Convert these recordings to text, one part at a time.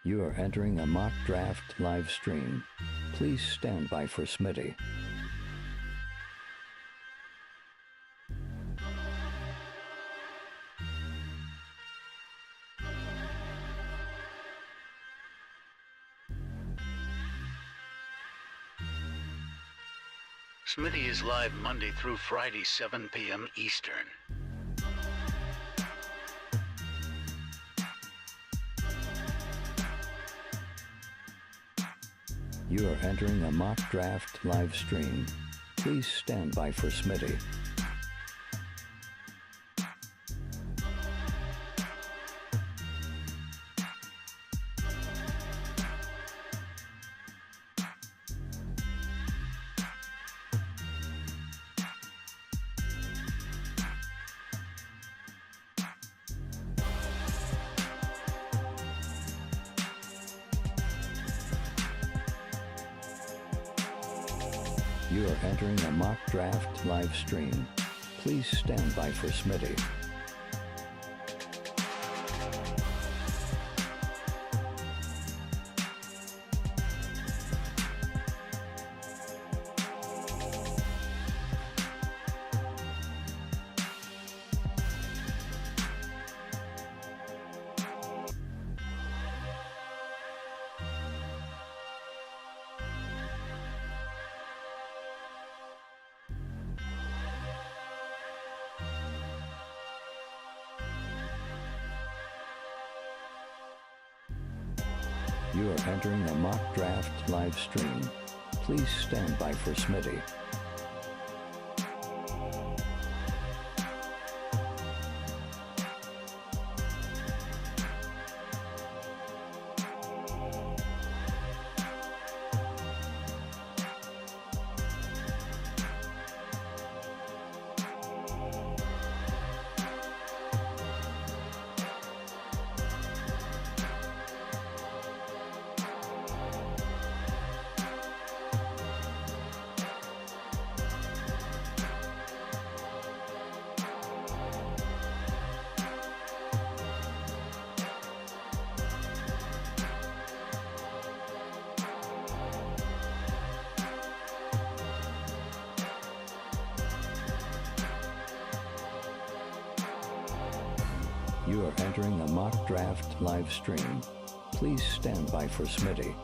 You are entering a mock draft live stream. Please stand by for Smitty. Smitty is live Monday through Friday, 7 p.m. Eastern. You are entering a mock draft live stream. Please stand by for Smitty. You are entering a mock draft live stream. Please stand by for Smitty. You are entering a mock draft live stream. Please stand by for Smitty. You are entering a mock draft live stream. Please stand by for Smitty.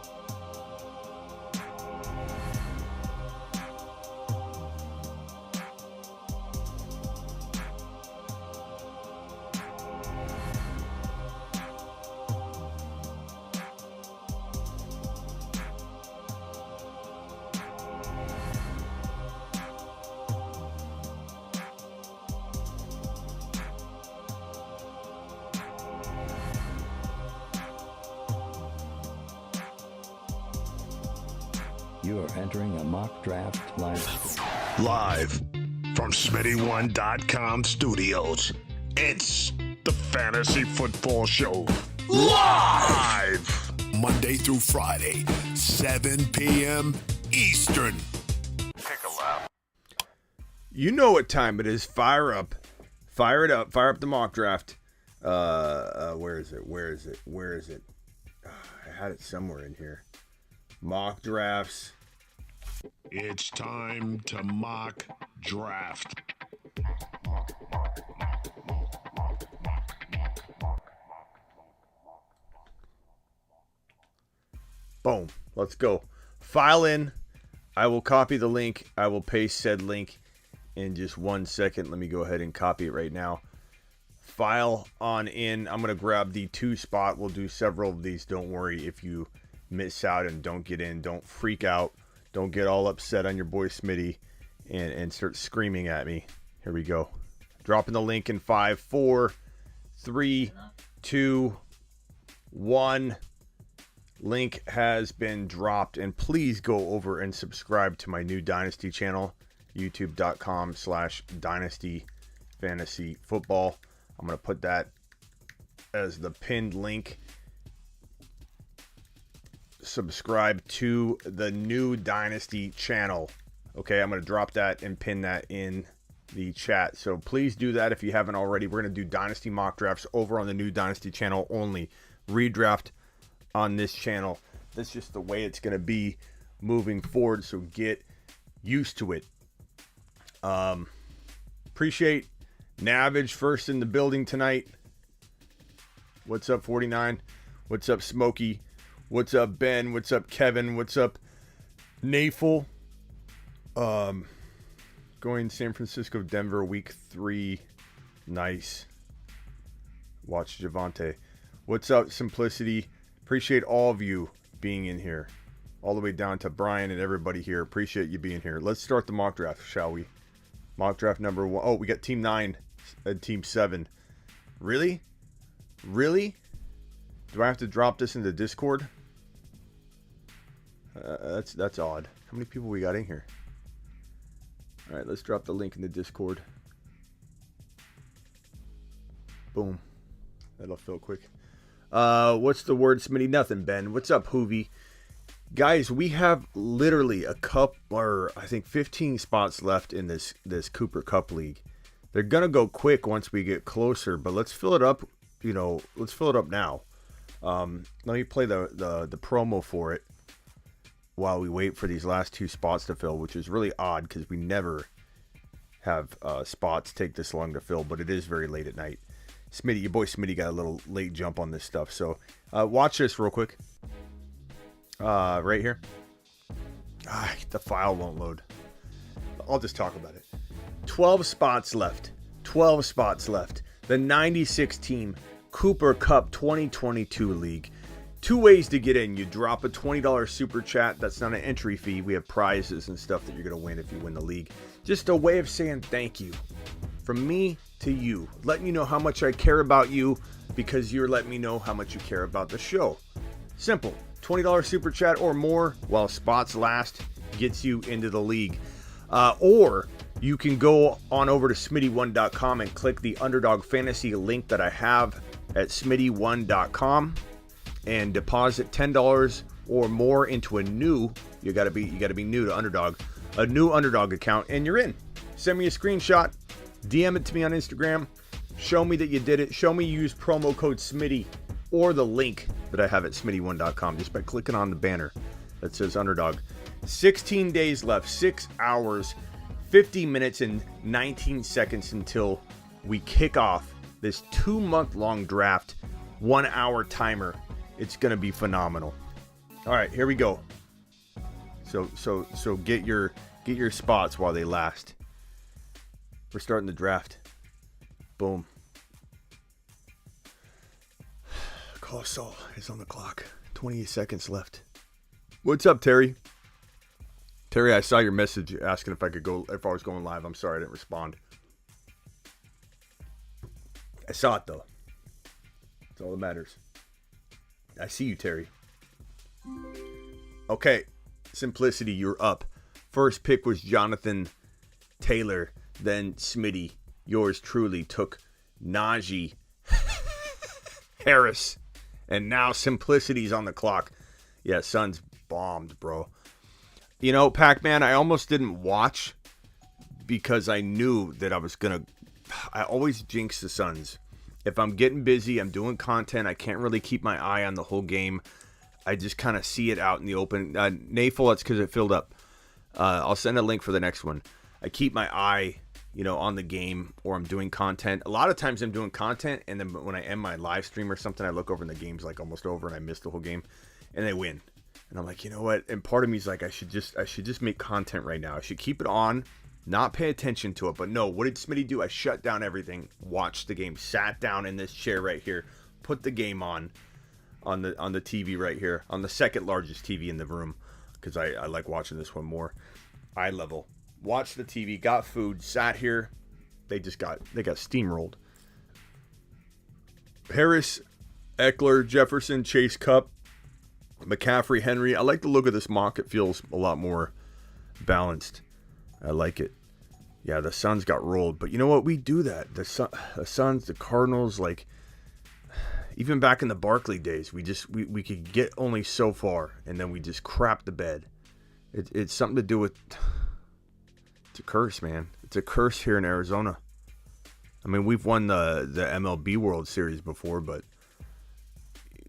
You are entering a mock draft live stream. Live from Smitty1.com studios, it's the Fantasy Football Show. Live! Monday through Friday, 7 p.m. Eastern. Take a lap. You know what time it is. Fire up. Fire it up. Fire up the mock draft. Where is it? I had it somewhere in here. Mock drafts. It's time to mock draft. Boom. Let's go. File in. I will copy the link. I will paste said link in just 1 second. Let me go ahead and copy it right now. File on in. I'm going to grab the 2 spot. We'll do several of these. Don't worry if you miss out and don't get in. Don't freak out. Don't get all upset on your boy Smitty and start screaming at me. Here we go. Dropping the link in 5, 4, 3, 2, 1. Link has been dropped, and please go over and subscribe to my new Dynasty channel, youtube.com/Dynasty Fantasy Football. I'm going to put that as the pinned link. Subscribe to the new Dynasty channel. Okay, I'm going to drop that and pin that in the chat. So please do that if you haven't already. We're going to do Dynasty mock drafts over on the new Dynasty channel only. Redraft on this channel. That's just the way it's going to be moving forward, so get used to it. Appreciate Navage first in the building tonight. What's up, 49? What's up, Smokey? What's up, Ben? What's up, Kevin? What's up, Nafel? Going San Francisco, Denver, week 3. Nice. Watch Javante. What's up, Simplicity? Appreciate all of you being in here. All the way down to Brian and everybody here. Appreciate you being here. Let's start the mock draft, shall we? Mock draft number 1. Oh, we got Team 9 and Team 7. Really? Really? Do I have to drop this into Discord? That's odd. How many people we got in here? All right, let's drop the link in the Discord. Boom. That'll fill quick. What's the word, Smitty? Nothing, Ben. What's up, Hoovy? Guys, we have literally a cup, or I think 15 spots left in this Cooper Cup League. They're gonna go quick once we get closer, but let's fill it up. Let's fill it up now. Let me play the promo for it while we wait for these last 2 spots to fill, which is really odd because we never have spots take this long to fill, but it is very late at night. Smitty, your boy Smitty got a little late jump on this stuff, so watch this real quick. Right here. The file won't load. I'll just talk about it. 12 spots left. 12 spots left. The 96 team Cooper Cup 2022 League. 2 ways to get in. You drop a $20 super chat. That's not an entry fee. We have prizes and stuff that you're going to win if you win the league. Just a way of saying thank you. From me to you. Letting you know how much I care about you because you're letting me know how much you care about the show. Simple. $20 super chat or more while spots last gets you into the league. Or you can go on over to smitty1.com and click the Underdog Fantasy link that I have at smitty1.com and deposit $10 or more into a new, you gotta be new to Underdog, a new Underdog account, and you're in. Send me a screenshot, DM it to me on Instagram, show me that you did it, show me you use promo code Smitty or the link that I have at smitty1.com just by clicking on the banner that says Underdog. 16 days left, 6 hours, 50 minutes, and 19 seconds until we kick off this 2-month-long draft, 1-hour timer. It's going to be phenomenal. All right, here we go. So get your spots while they last. We're starting the draft. Boom. Colossal is on the clock. 28 seconds left. What's up, Terry? Terry, I saw your message asking if I was going live. I'm sorry I didn't respond. I saw it though. That's all that matters. I see you, Terry. Okay, Simplicity, you're up. First pick was Jonathan Taylor. Then Smitty, yours truly, took Najee Harris. And now Simplicity's on the clock. Yeah, Suns bombed, bro. You know, Pac-Man, I almost didn't watch because I knew that I always jinx the Suns. If I'm getting busy, I'm doing content, I can't really keep my eye on the whole game. I just kind of see it out in the open. Nafel, that's because it filled up. I'll send a link for the next one. I keep my eye, on the game, or I'm doing content. A lot of times I'm doing content, and then when I end my live stream or something, I look over and the game's like almost over and I missed the whole game, and they win. And I'm like, you know what? And part of me is like, I should just make content right now. I should keep it on, not pay attention to it. But no, what did Smitty do? I shut down everything, watched the game, sat down in this chair right here, put the game on the TV right here, on the second largest TV in the room, because I like watching this one more. Eye level. Watched the TV, got food, sat here. They got steamrolled. Harris, Eckler, Jefferson, Chase, Cup, McCaffrey, Henry. I like the look of this mock. It feels a lot more balanced. I like it. Yeah, the Suns got rolled. But you know what? We do that. The Suns, the Cardinals, like, even back in the Barkley days, we could get only so far, and then we just crap the bed. It's something to do with... It's a curse, man. It's a curse here in Arizona. I mean, we've won the MLB World Series before, but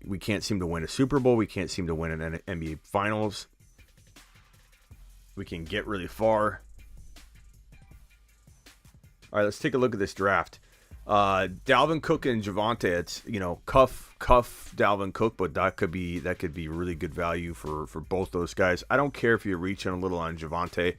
We can't seem to win a Super Bowl. We can't seem to win an NBA Finals. We can get really far. All right, let's take a look at this draft. Dalvin Cook and Javonte. It's cuff Dalvin Cook, but that could be really good value for both those guys. I don't care if you're reaching a little on Javonte.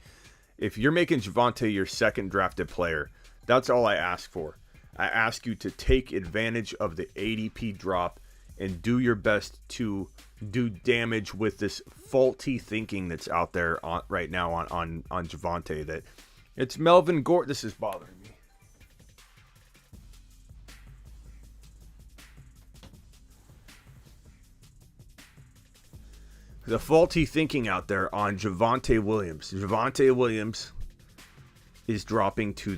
If you're making Javonte your second drafted player, that's all I ask for. I ask you to take advantage of the ADP drop and do your best to do damage with this faulty thinking that's out there right now on Javonte. That it's Melvin Gordon. This is bothering me. The faulty thinking out there on Javonte Williams. Javonte Williams is dropping to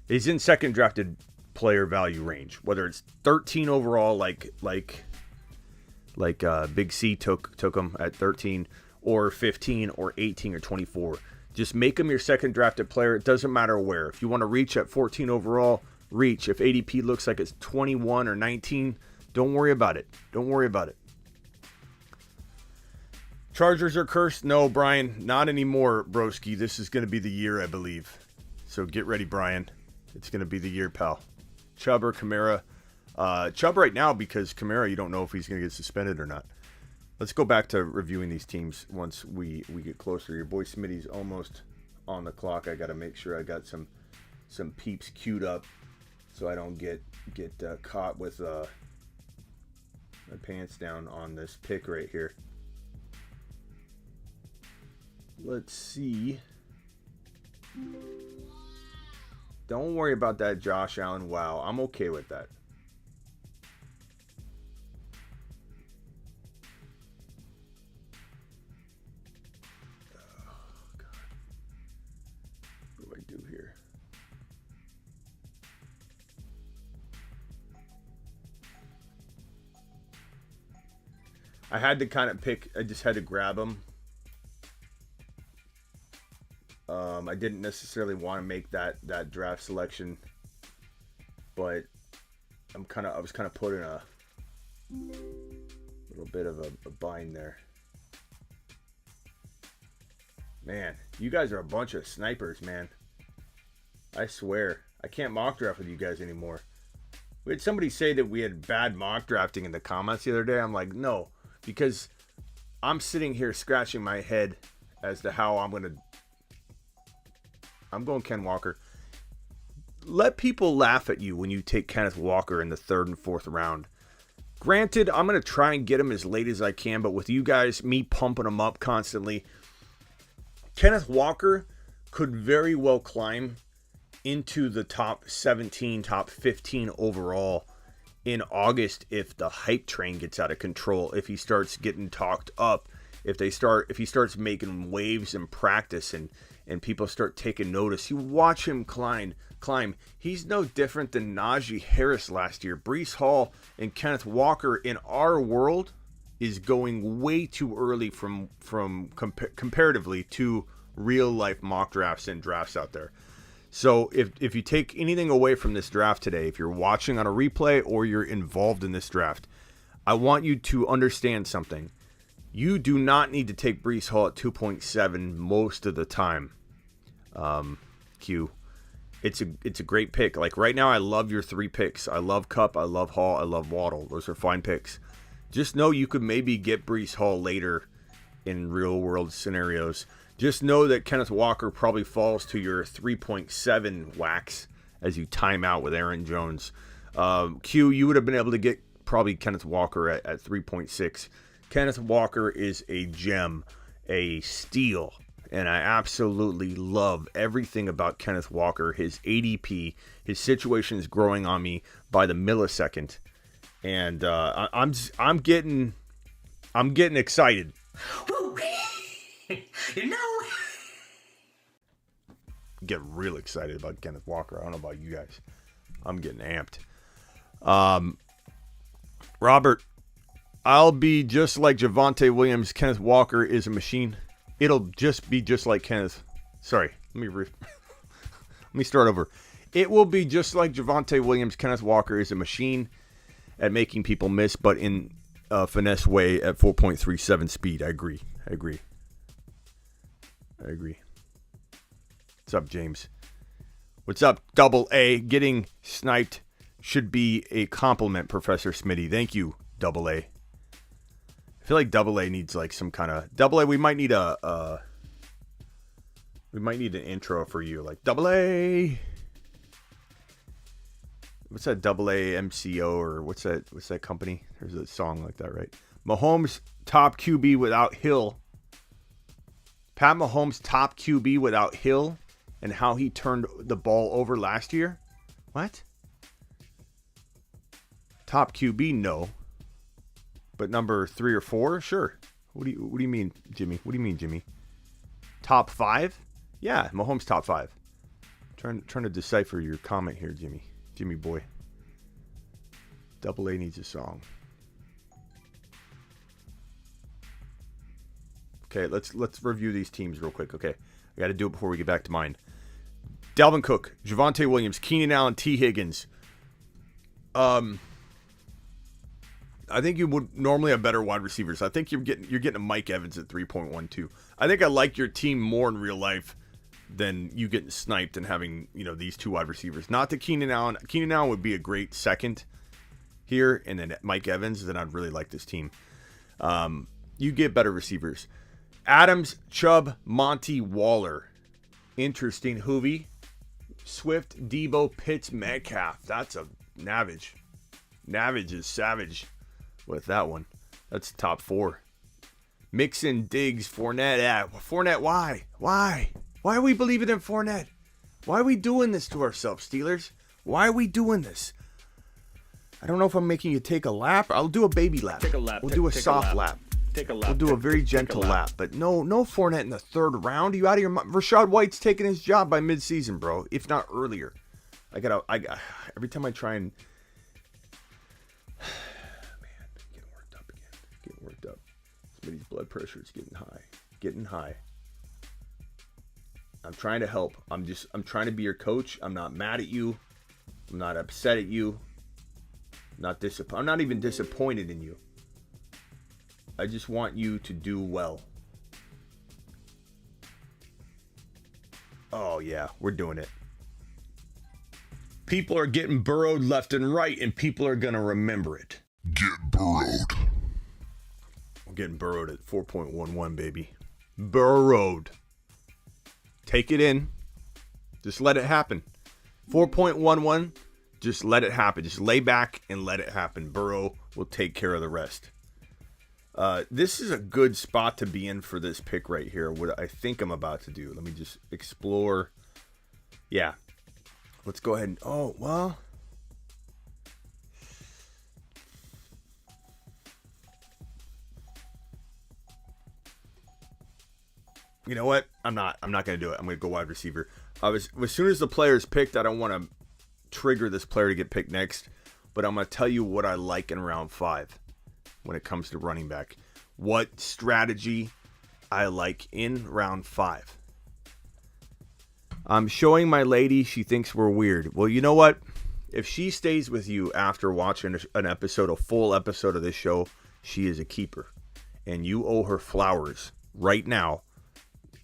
he's in second drafted player value range, whether it's 13 overall like Big C took him at 13, or 15 or 18 or 24. Just make him your second drafted player. It doesn't matter where. If you want to reach at 14 overall, reach. If ADP looks like it's 21 or 19, don't worry about it. Don't worry about it. Chargers are cursed? No, Brian, not anymore, broski. This is going to be the year, I believe. So get ready, Brian. It's going to be the year, pal. Chubb or Kamara? Chubb right now, because Kamara, you don't know if he's going to get suspended or not. Let's go back to reviewing these teams once we get closer. Your boy Smitty's almost on the clock. I got to make sure I got some peeps queued up so I don't get caught with my pants down on this pick right here. Let's see. Don't worry about that Josh Allen. Wow, I'm okay with that. Oh, God. What do I do here? I had to kind of pick. I just had to grab them. I didn't necessarily want to make that draft selection, but I was kind of put in a little bit of a bind there. Man, you guys are a bunch of snipers, man. I swear, I can't mock draft with you guys anymore. We had somebody say that we had bad mock drafting in the comments the other day. I'm like, no, because I'm sitting here scratching my head as to how I'm going Ken Walker. Let people laugh at you when you take Kenneth Walker in the 3rd and 4th round. Granted, I'm going to try and get him as late as I can, but with you guys, me pumping him up constantly, Kenneth Walker could very well climb into the top 17, top 15 overall in August if the hype train gets out of control, if he starts getting talked up, if he starts making waves in practice and people start taking notice. You watch him climb. He's no different than Najee Harris last year. Breece Hall and Kenneth Walker in our world is going way too early from comparatively to real life mock drafts and drafts out there. So if you take anything away from this draft today, if you're watching on a replay or you're involved in this draft, I want you to understand something. You do not need to take Breece Hall at 2.7 most of the time. Q. It's a great pick. Like right now, I love your 3 picks. I love Kupp, I love Hall, I love Waddle. Those are fine picks. Just know you could maybe get Breece Hall later in real world scenarios. Just know that Kenneth Walker probably falls to your 3.7 wax as you time out with Aaron Jones. Q, you would have been able to get probably Kenneth Walker at 3.6. Kenneth Walker is a gem, a steal, and I absolutely love everything about Kenneth Walker. His ADP, his situation is growing on me by the millisecond, and I'm getting excited. Get real excited about Kenneth Walker. I don't know about you guys. I'm getting amped. Robert, I'll be just like Javonte Williams. Kenneth Walker is a machine. It'll just be just like Kenneth. Sorry, let me start over. It will be just like Javonte Williams. Kenneth Walker is a machine at making people miss, but in finesse way at 4.37 speed. I agree. What's up, James? What's up, Double A? Getting sniped should be a compliment, Professor Smitty. Thank you, Double A. I feel like Double A needs like some kind of Double A. We might need an intro for you, like Double A. What's that Double A MCO or what's that company? There's a song like that, right? Mahomes top QB without Hill. Pat Mahomes top QB without Hill and how he turned the ball over last year. What? Top QB, no. But number 3 or 4, sure. What do you mean, Jimmy? What do you mean, Jimmy? Top 5? Yeah, Mahomes top 5. Trying to decipher your comment here, Jimmy boy. Double A needs a song. Okay, let's review these teams real quick. Okay, I got to do it before we get back to mine. Dalvin Cook, Javonte Williams, Keenan Allen, T. Higgins. I think you would normally have better wide receivers. I think you're getting a Mike Evans at 3.12. I think I like your team more in real life than you getting sniped and having, these 2 wide receivers. Not to Keenan Allen. Keenan Allen would be a great second here, and then Mike Evans, then I'd really like this team. You get better receivers. Adams, Chubb, Monty, Waller. Interesting. Hoovie, Swift, Debo, Pitts, Metcalf. That's a Navage. Navage is savage with that one. That's top 4. Mixon, Diggs, Fournette. Fournette, why? Why are we believing in Fournette? Why are we doing this to ourselves, Steelers? Why are we doing this? I don't know if I'm making you take a lap. I'll do a baby lap. Take a lap. We'll do a soft lap. Take a lap. We'll do a very gentle lap. But no Fournette in the 3rd round. Are you out of your mind? Rashad White's taking his job by midseason, bro. If not earlier. Every time I try and... Man, getting worked up again. Getting worked up. Smitty's blood pressure is getting high. I'm trying to help. I'm trying to be your coach. I'm not mad at you. I'm not upset at you. I'm not even disappointed in you. I just want you to do well. Oh, yeah, we're doing it. People are getting burrowed left and right, and people are going to remember it. Get burrowed. I'm getting burrowed at 4.11, baby. Burrowed. Take it in. Just let it happen. 4.11, just let it happen. Just lay back and let it happen. Burrow will take care of the rest. This is a good spot to be in for this pick right here. What I think I'm about to do. Let me just explore. Yeah. Let's go ahead and... Oh, well... You know what? I'm not going to do it. I'm going to go wide receiver. As soon as the player is picked, I don't want to trigger this player to get picked next. But I'm going to tell you what I like in round 5 when it comes to running back. What strategy I like in round 5. I'm showing my lady. She thinks we're weird. Well, you know what? If she stays with you after watching a full episode of this show, she is a keeper. And you owe her flowers right now.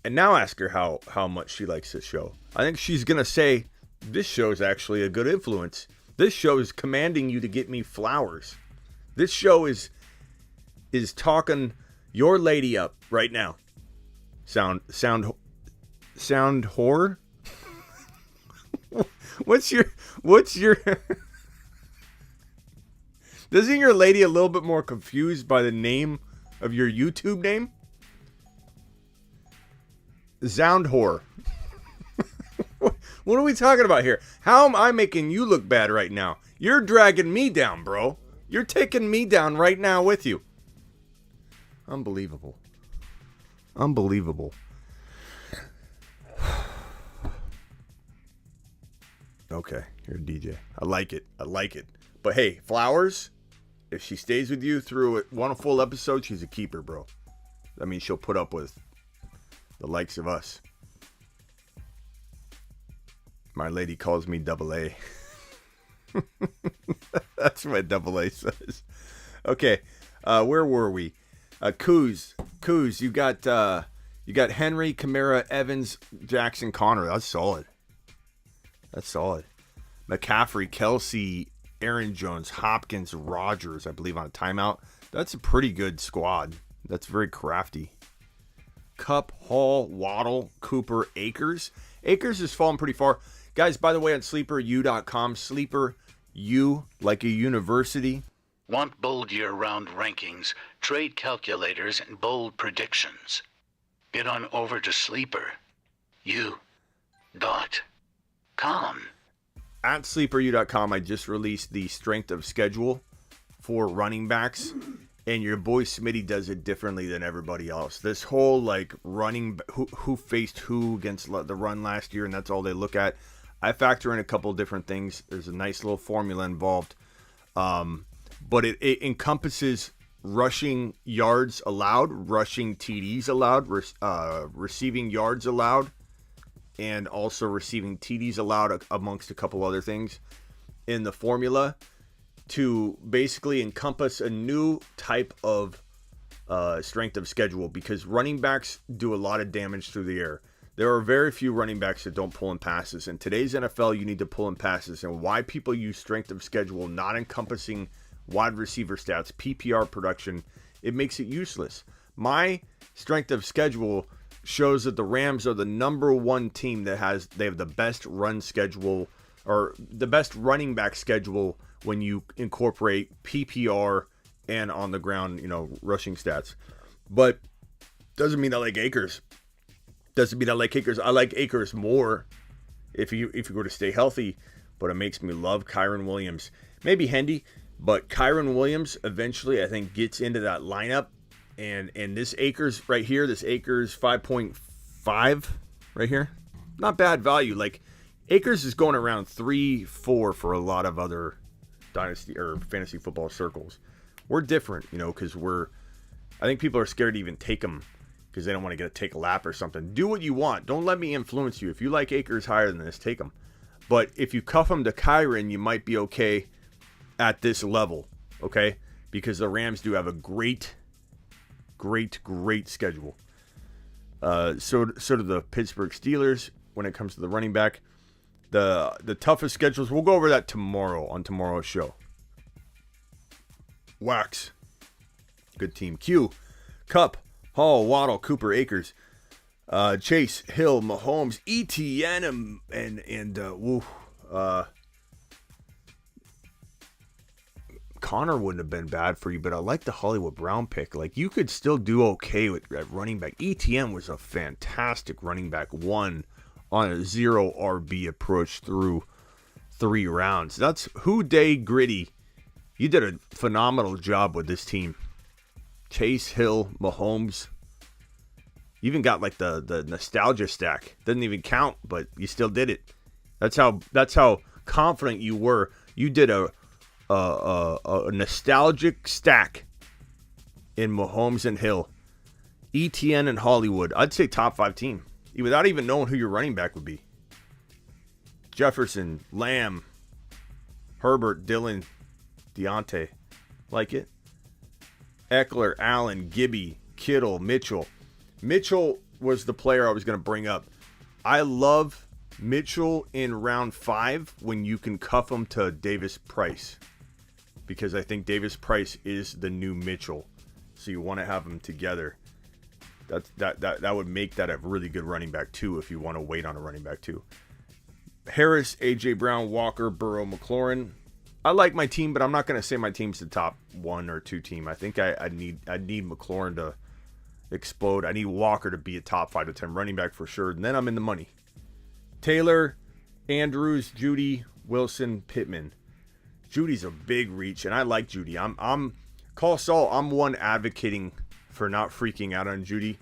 And now ask her how much she likes this show. I think she's going to say, this show is actually a good influence. This show is commanding you to get me flowers. This show is talking your lady up right now. Sound whore? What's your Doesn't your lady a little bit more confused by the name of your YouTube name? Sound whore. What are we talking about here? How am I making you look bad right now? You're dragging me down, bro. You're taking me down right now with you. Unbelievable. Okay, you're a DJ. I like it. But hey, flowers, if she stays with you through one full episode, she's a keeper, bro. That means she'll put up with the likes of us. My lady calls me Double A. That's what Double A says. Okay. Where were we? Kuz, you got Henry, Kamara, Evans, Jackson, Connor. That's solid. McCaffrey, Kelsey, Aaron Jones, Hopkins, Rodgers, I believe on a timeout. That's a pretty good squad. That's very crafty. Cup, Hall, Waddle, Cooper, Akers. Akers has fallen pretty far. Guys, by the way, on SleeperU.com, SleeperU, like a university. Want bold year-round rankings, trade calculators, and bold predictions? Get on over to SleeperU.com. At SleeperU.com, I just released the strength of schedule for running backs, and your boy Smitty does it differently than everybody else. This whole like running, who faced who against the run last year, and that's all they look at. I factor in a couple different things. There's a nice little formula involved, but it encompasses rushing yards allowed, rushing TDs allowed, receiving yards allowed, and also receiving TDs allowed amongst a couple other things in the formula to basically encompass a new type of strength of schedule, because running backs do a lot of damage through the air. There are very few running backs that don't pull in passes. In today's NFL, you need to pull in passes. And why people use strength of schedule, not encompassing wide receiver stats, PPR production, it makes it useless. My strength of schedule shows that the Rams are the number one team they have the best run schedule, or the best running back schedule when you incorporate PPR and on the ground, rushing stats. But doesn't mean I like Akers. I like Akers more if you were to stay healthy, but it makes me love Kyren Williams. Maybe Hendy, but Kyren Williams eventually I think gets into that lineup. And this Akers right here, this Akers 5.5 right here, not bad value. Like Akers is going around 3-4 for a lot of other dynasty or fantasy football circles. We're different, because I think people are scared to even take him because they don't want to take a lap or something. Do what you want. Don't let me influence you. If you like Akers higher than this, take him. But if you cuff him to Kyren, you might be okay at this level, okay? Because the Rams do have a great schedule. So do the Pittsburgh Steelers when it comes to the running back. The toughest schedules, we'll go over that tomorrow on tomorrow's show. Wax. Good team. Q. Cup. Hall, Waddle, Cooper, Akers, Chase, Hill, Mahomes, ETN, and Connor wouldn't have been bad for you, but I like the Hollywood Brown pick. Like, you could still do okay at running back. ETN was a fantastic running back, one on a 0 RB approach through 3 rounds. That's Who Day Gritty. You did a phenomenal job with this team. Chase, Hill, Mahomes. You even got like the nostalgia stack. Doesn't even count, but you still did it. That's how confident you were. You did a nostalgic stack in Mahomes and Hill. ETN and Hollywood. I'd say top 5 team. Without even knowing who your running back would be. Jefferson, Lamb, Herbert, Dillon, Deontay. Like it. Eckler, Allen, Gibby, Kittle, Mitchell. Mitchell was the player I was going to bring up. I love Mitchell in round 5 when you can cuff him to Davis Price, because I think Davis Price is the new Mitchell. So you want to have them together. That would make that a really good running back too if you want to wait on a running back too. Harris, AJ Brown, Walker, Burrow, McLaurin. I like my team, but I'm not going to say my team's the top 1 or 2 team. I think I need McLaurin to explode. I need Walker to be a top 5 to 10 running back for sure. And then I'm in the money. Taylor, Andrews, Judy, Wilson, Pittman. Judy's a big reach, and I like Judy. I'm call Saul. I'm one advocating for not freaking out on Judy,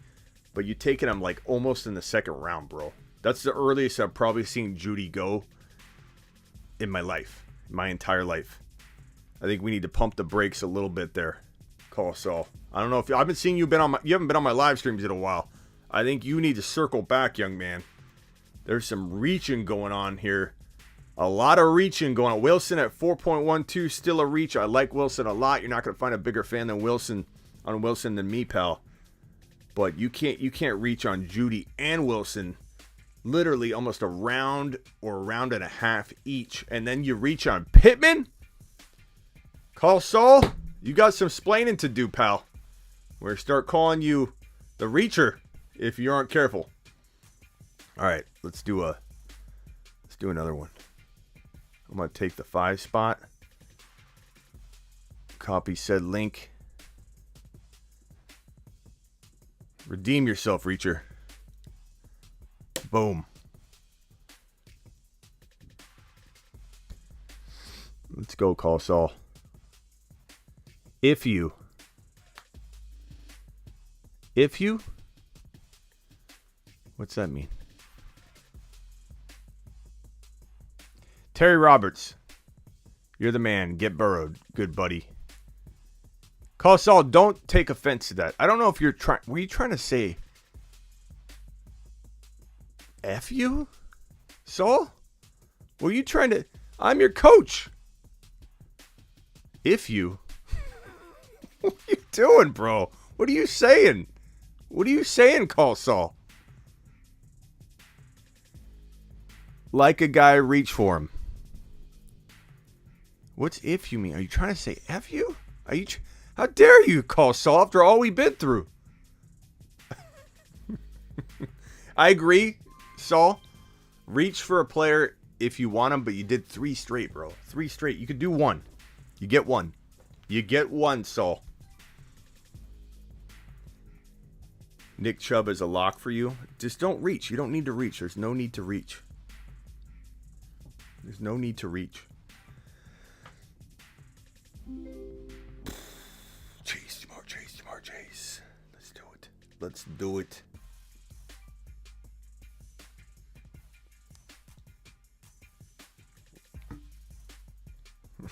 but you taking him like almost in the 2nd round, bro. That's the earliest I've probably seen Judy go in my life. My entire life. I think we need to pump the brakes a little bit there. Call Saul. I don't know if I've been seeing you haven't been on my live streams in a while. I think you need to circle back, young man. There's some reaching going on here A lot of reaching going on. Wilson at 4.12, still a reach. I like Wilson a lot. You're not going to find a bigger fan than Wilson than me, pal. But you can't reach on Judy and Wilson. Literally almost a round or a round and a half each. And then you reach on Pittman? Call Saul? You got some splaining to do, pal. We're going to start calling you the reacher if you aren't careful. All right, let's do another one. I'm going to take the 5 spot. Copy said link. Redeem yourself, reacher. Boom. Let's go, Call Saul. If you. What's that mean? Terry Roberts. You're the man. Get burrowed. Good buddy. Call Saul, don't take offense to that. I don't know if you're trying. Were you trying to say F you? Saul? Were you trying to? I'm your coach. If you. What are you doing, bro? What are you saying? What are you saying, Call Saul? Like a guy, reach for him. What's if you mean? Are you trying to say F you? Are you? How dare you, Call Saul, after all we've been through? I agree, Saul. Reach for a player if you want him, but you did 3 straight, bro. 3 straight. You could do 1. You get 1. You get 1, Saul. Nick Chubb is a lock for you. Just don't reach. You don't need to reach. There's no need to reach. There's no need to reach. Chase, Jamar Chase. Let's do it. Let's do it.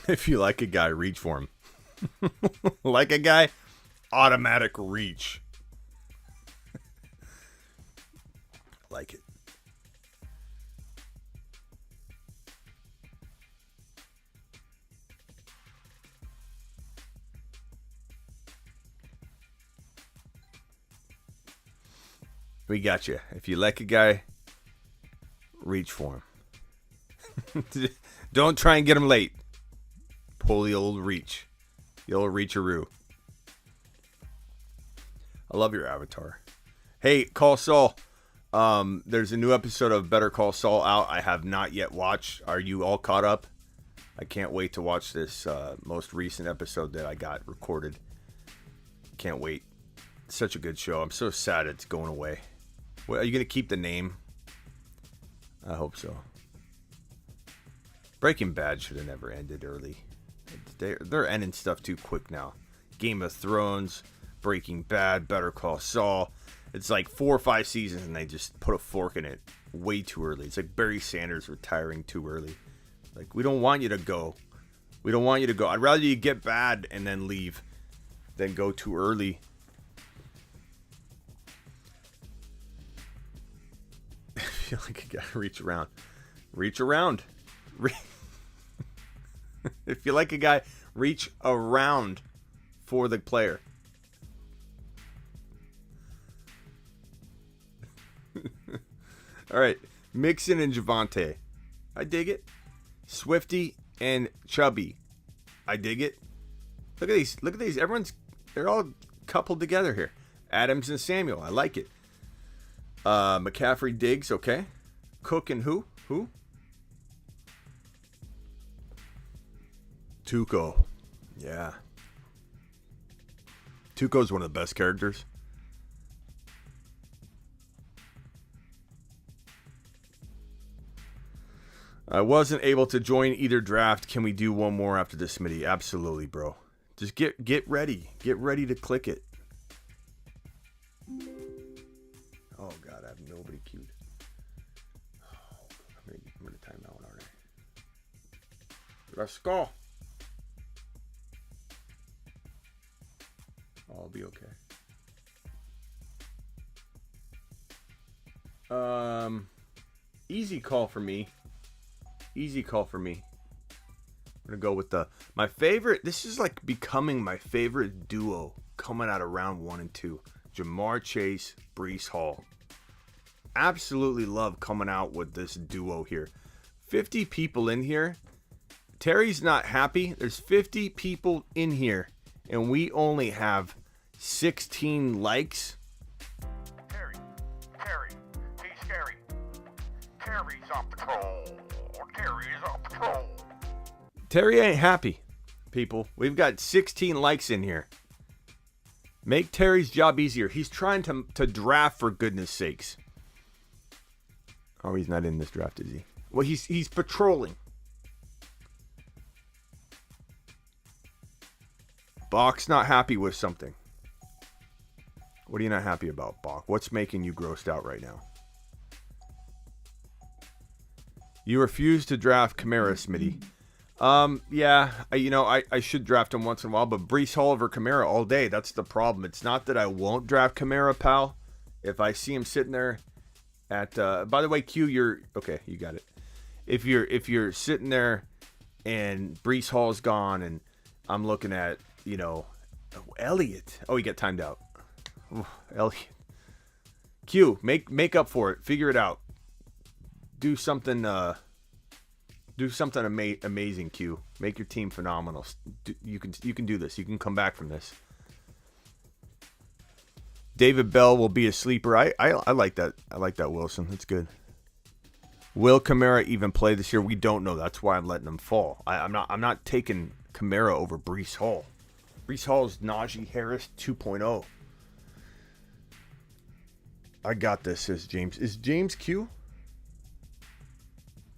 If you like a guy, reach for him. Like a guy, automatic reach. Like it. We got you. If you like a guy, reach for him. Don't try and get him late. Pull the old reach. The old reacharoo. I love your avatar. Hey, Call Saul. There's a new episode of Better Call Saul out. I have not yet watched. Are you all caught up? I can't wait to watch this most recent episode that I got recorded. Can't wait. Such a good show. I'm so sad it's going away. Well, are you going to keep the name? I hope so. Breaking Bad should have never ended early. They're ending stuff too quick now. Game of Thrones, Breaking Bad, Better Call Saul. It's like 4 or 5 seasons and they just put a fork in it way too early. It's like Barry Sanders retiring too early. Like, we don't want you to go. We don't want you to go. I'd rather you get bad and then leave than go too early. I feel like you gotta reach around. Reach around. If you like a guy, reach around for the player. All right, Mixon and Javonte. I dig it. Swifty and Chubby. I dig it. Look at these. Look at these. They're all coupled together here. Adams and Samuel. I like it. McCaffrey, Diggs. Okay. Cook and who? Tuco. Yeah. Tuco's one of the best characters. I wasn't able to join either draft. Can we do one more after this, Smitty? Absolutely, bro. Just get ready. Get ready to click it. Oh, God, I have nobody queued. Oh, I'm going to time out, aren't I? Let's go. Oh, I'll be okay. Easy call for me. Easy call for me. I'm going to go with my favorite. This is like becoming my favorite duo coming out of round 1 and 2. Ja'Marr Chase, Breece Hall. Absolutely love coming out with this duo here. 50 people in here. Terry's not happy. There's 50 people in here, and we only have 16 likes. Terry, he's scary. Terry's on patrol. Terry's on patrol. Terry ain't happy, people. We've got 16 likes in here. Make Terry's job easier. He's trying to draft, for goodness sakes. Oh, he's not in this draft, is he? Well, he's patrolling. Bach's not happy with something. What are you not happy about, Bach? What's making you grossed out right now? You refuse to draft Kamara, Smitty. Yeah, I should draft him once in a while, but Breece Hall over Kamara all day. That's the problem. It's not that I won't draft Kamara, pal. If I see him sitting there at, by the way, Q, okay, you got it. If you're sitting there and Breece Hall's gone and I'm looking at, Elliott. Oh, he got timed out. Ooh, Elliott. Q, make up for it. Figure it out. Do something amazing, Q. Make your team phenomenal. You can do this. You can come back from this. David Bell will be a sleeper. I like that. I like that, Wilson. That's good. Will Kamara even play this year? We don't know. That's why I'm letting him fall. I'm not taking Kamara over Breece Hall. Breece Hall is Najee Harris 2.0. I got this, says James. Is James Q?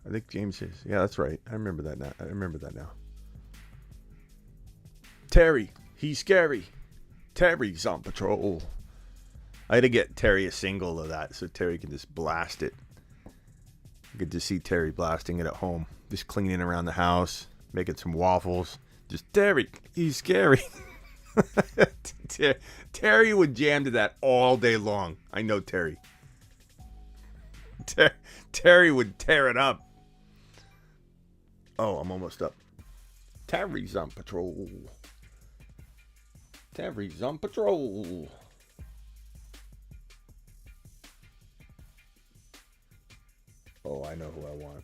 I think James is. Yeah, that's right. I remember that now. Terry, he's scary. Terry's on patrol. I had to get Terry a single of that so Terry can just blast it. Good to see Terry blasting it at home. Just cleaning around the house, making some waffles. Just, Terry, he's scary. Terry would jam to that all day long. I know Terry. Terry would tear it up. Oh, I'm almost up. Terry's on patrol. Terry's on patrol. Oh, I know who I want.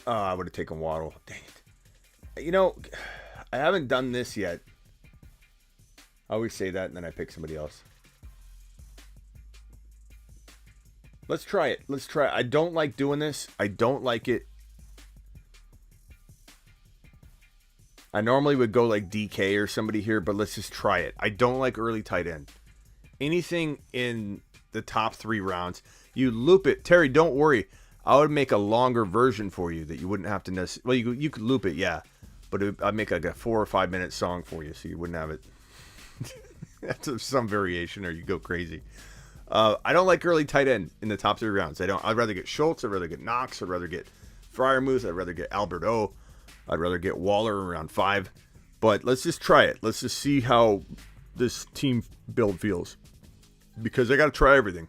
I would have taken Waddle. Dang it. I haven't done this yet. I always say that and then I pick somebody else. Let's try it. I don't like doing this. I don't like it. I normally would go like DK or somebody here, but let's just try it. I don't like early tight end. Anything in the top 3 rounds, you loop it. Terry, don't worry. I would make a longer version for you that you wouldn't have to necessarily. Well, you could loop it, yeah, but I'd make like a 4 or 5 minute song for you, so you wouldn't have it. That's some variation, or you go crazy. I don't like early tight end in the top 3 rounds. I'd rather get Schultz. I'd rather get Knox. I'd rather get Freiermuth. I'd rather get Albert O. I'd rather get Waller around 5. But let's just try it. Let's just see how this team build feels. Because I got to try everything.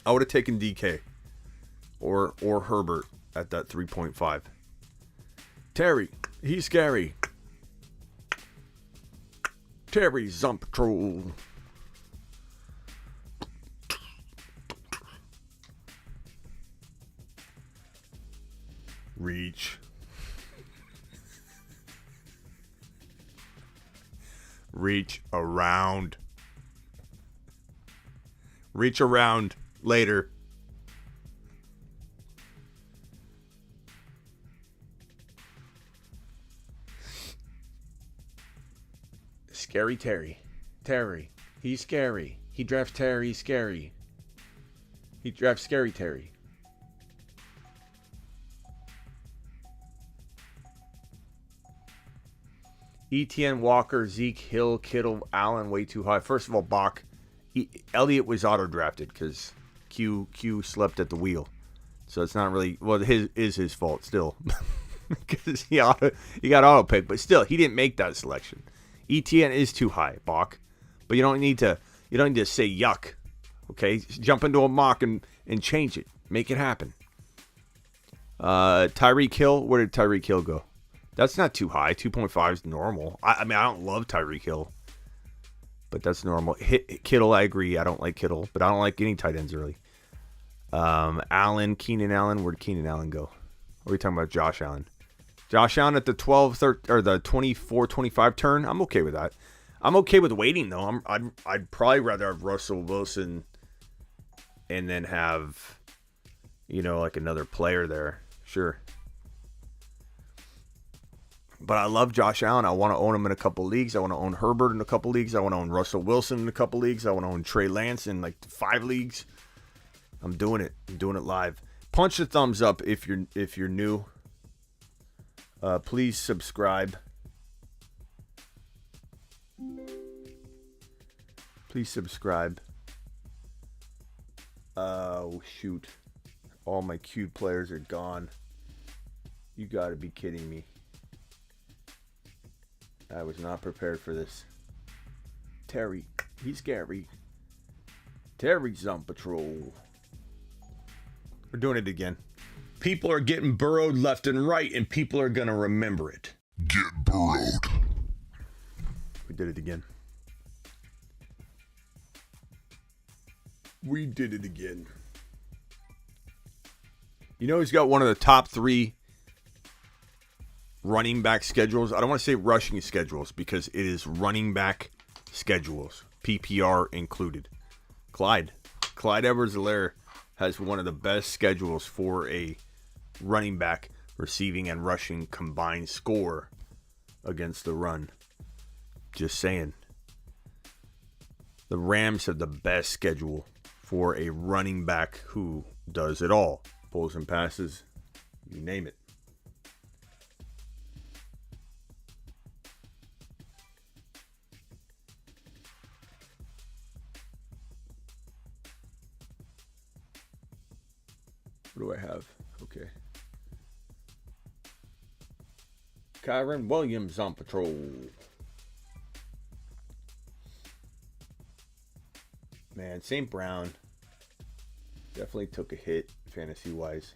I would have taken DK or Herbert at that 3.5. Terry, he's scary. Terry's on patrol. Reach. Reach around. Reach around later. Scary Terry. Terry. He's scary. He drafts Terry scary. He drafts scary Terry. ETN, Walker, Zeke, Hill, Kittle, Allen, way too high. First of all, Bach. Elliott was auto-drafted because Q slept at the wheel. So it's not really... Well, his fault still. Because he got auto-picked. But still, he didn't make that selection. ETN is too high, Bach. But you don't need to say yuck. Okay? Jump into a mock and change it. Make it happen. Tyreek Hill, where did Tyreek Hill go? That's not too high. 2.5 is normal. I mean, I don't love Tyreek Hill, but that's normal. Kittle, I agree. I don't like Kittle, but I don't like any tight ends early. Keenan Allen, where did Keenan Allen go? Or are we talking about Josh Allen? Josh Allen at the 12, 13, or the 24, 25 turn. I'm okay with that. I'm okay with waiting though. I'd probably rather have Russell Wilson and then have, like another player there. Sure. But I love Josh Allen. I want to own him in a couple leagues. I want to own Herbert in a couple leagues. I want to own Russell Wilson in a couple leagues. I want to own Trey Lance in like 5 leagues. I'm doing it. I'm doing it live. Punch the thumbs up if you're new. Please subscribe. Please subscribe. Oh shoot. All my cute players are gone. You gotta be kidding me. I was not prepared for this. Terry, he's scary. Terry's on patrol. We're doing it again. People are getting burrowed left and right, and people are going to remember it. Get burrowed. We did it again. We did it again. He's got one of the top 3 running back schedules. I don't want to say rushing schedules because it is running back schedules, PPR included. Clyde Edwards-Helaire has one of the best schedules for a running back receiving and rushing combined score against the run. Just saying. The Rams have the best schedule for a running back who does it all. Pulls and passes, you name it. What do I have? Okay. Kyron Williams on patrol. Man, St. Brown definitely took a hit fantasy-wise.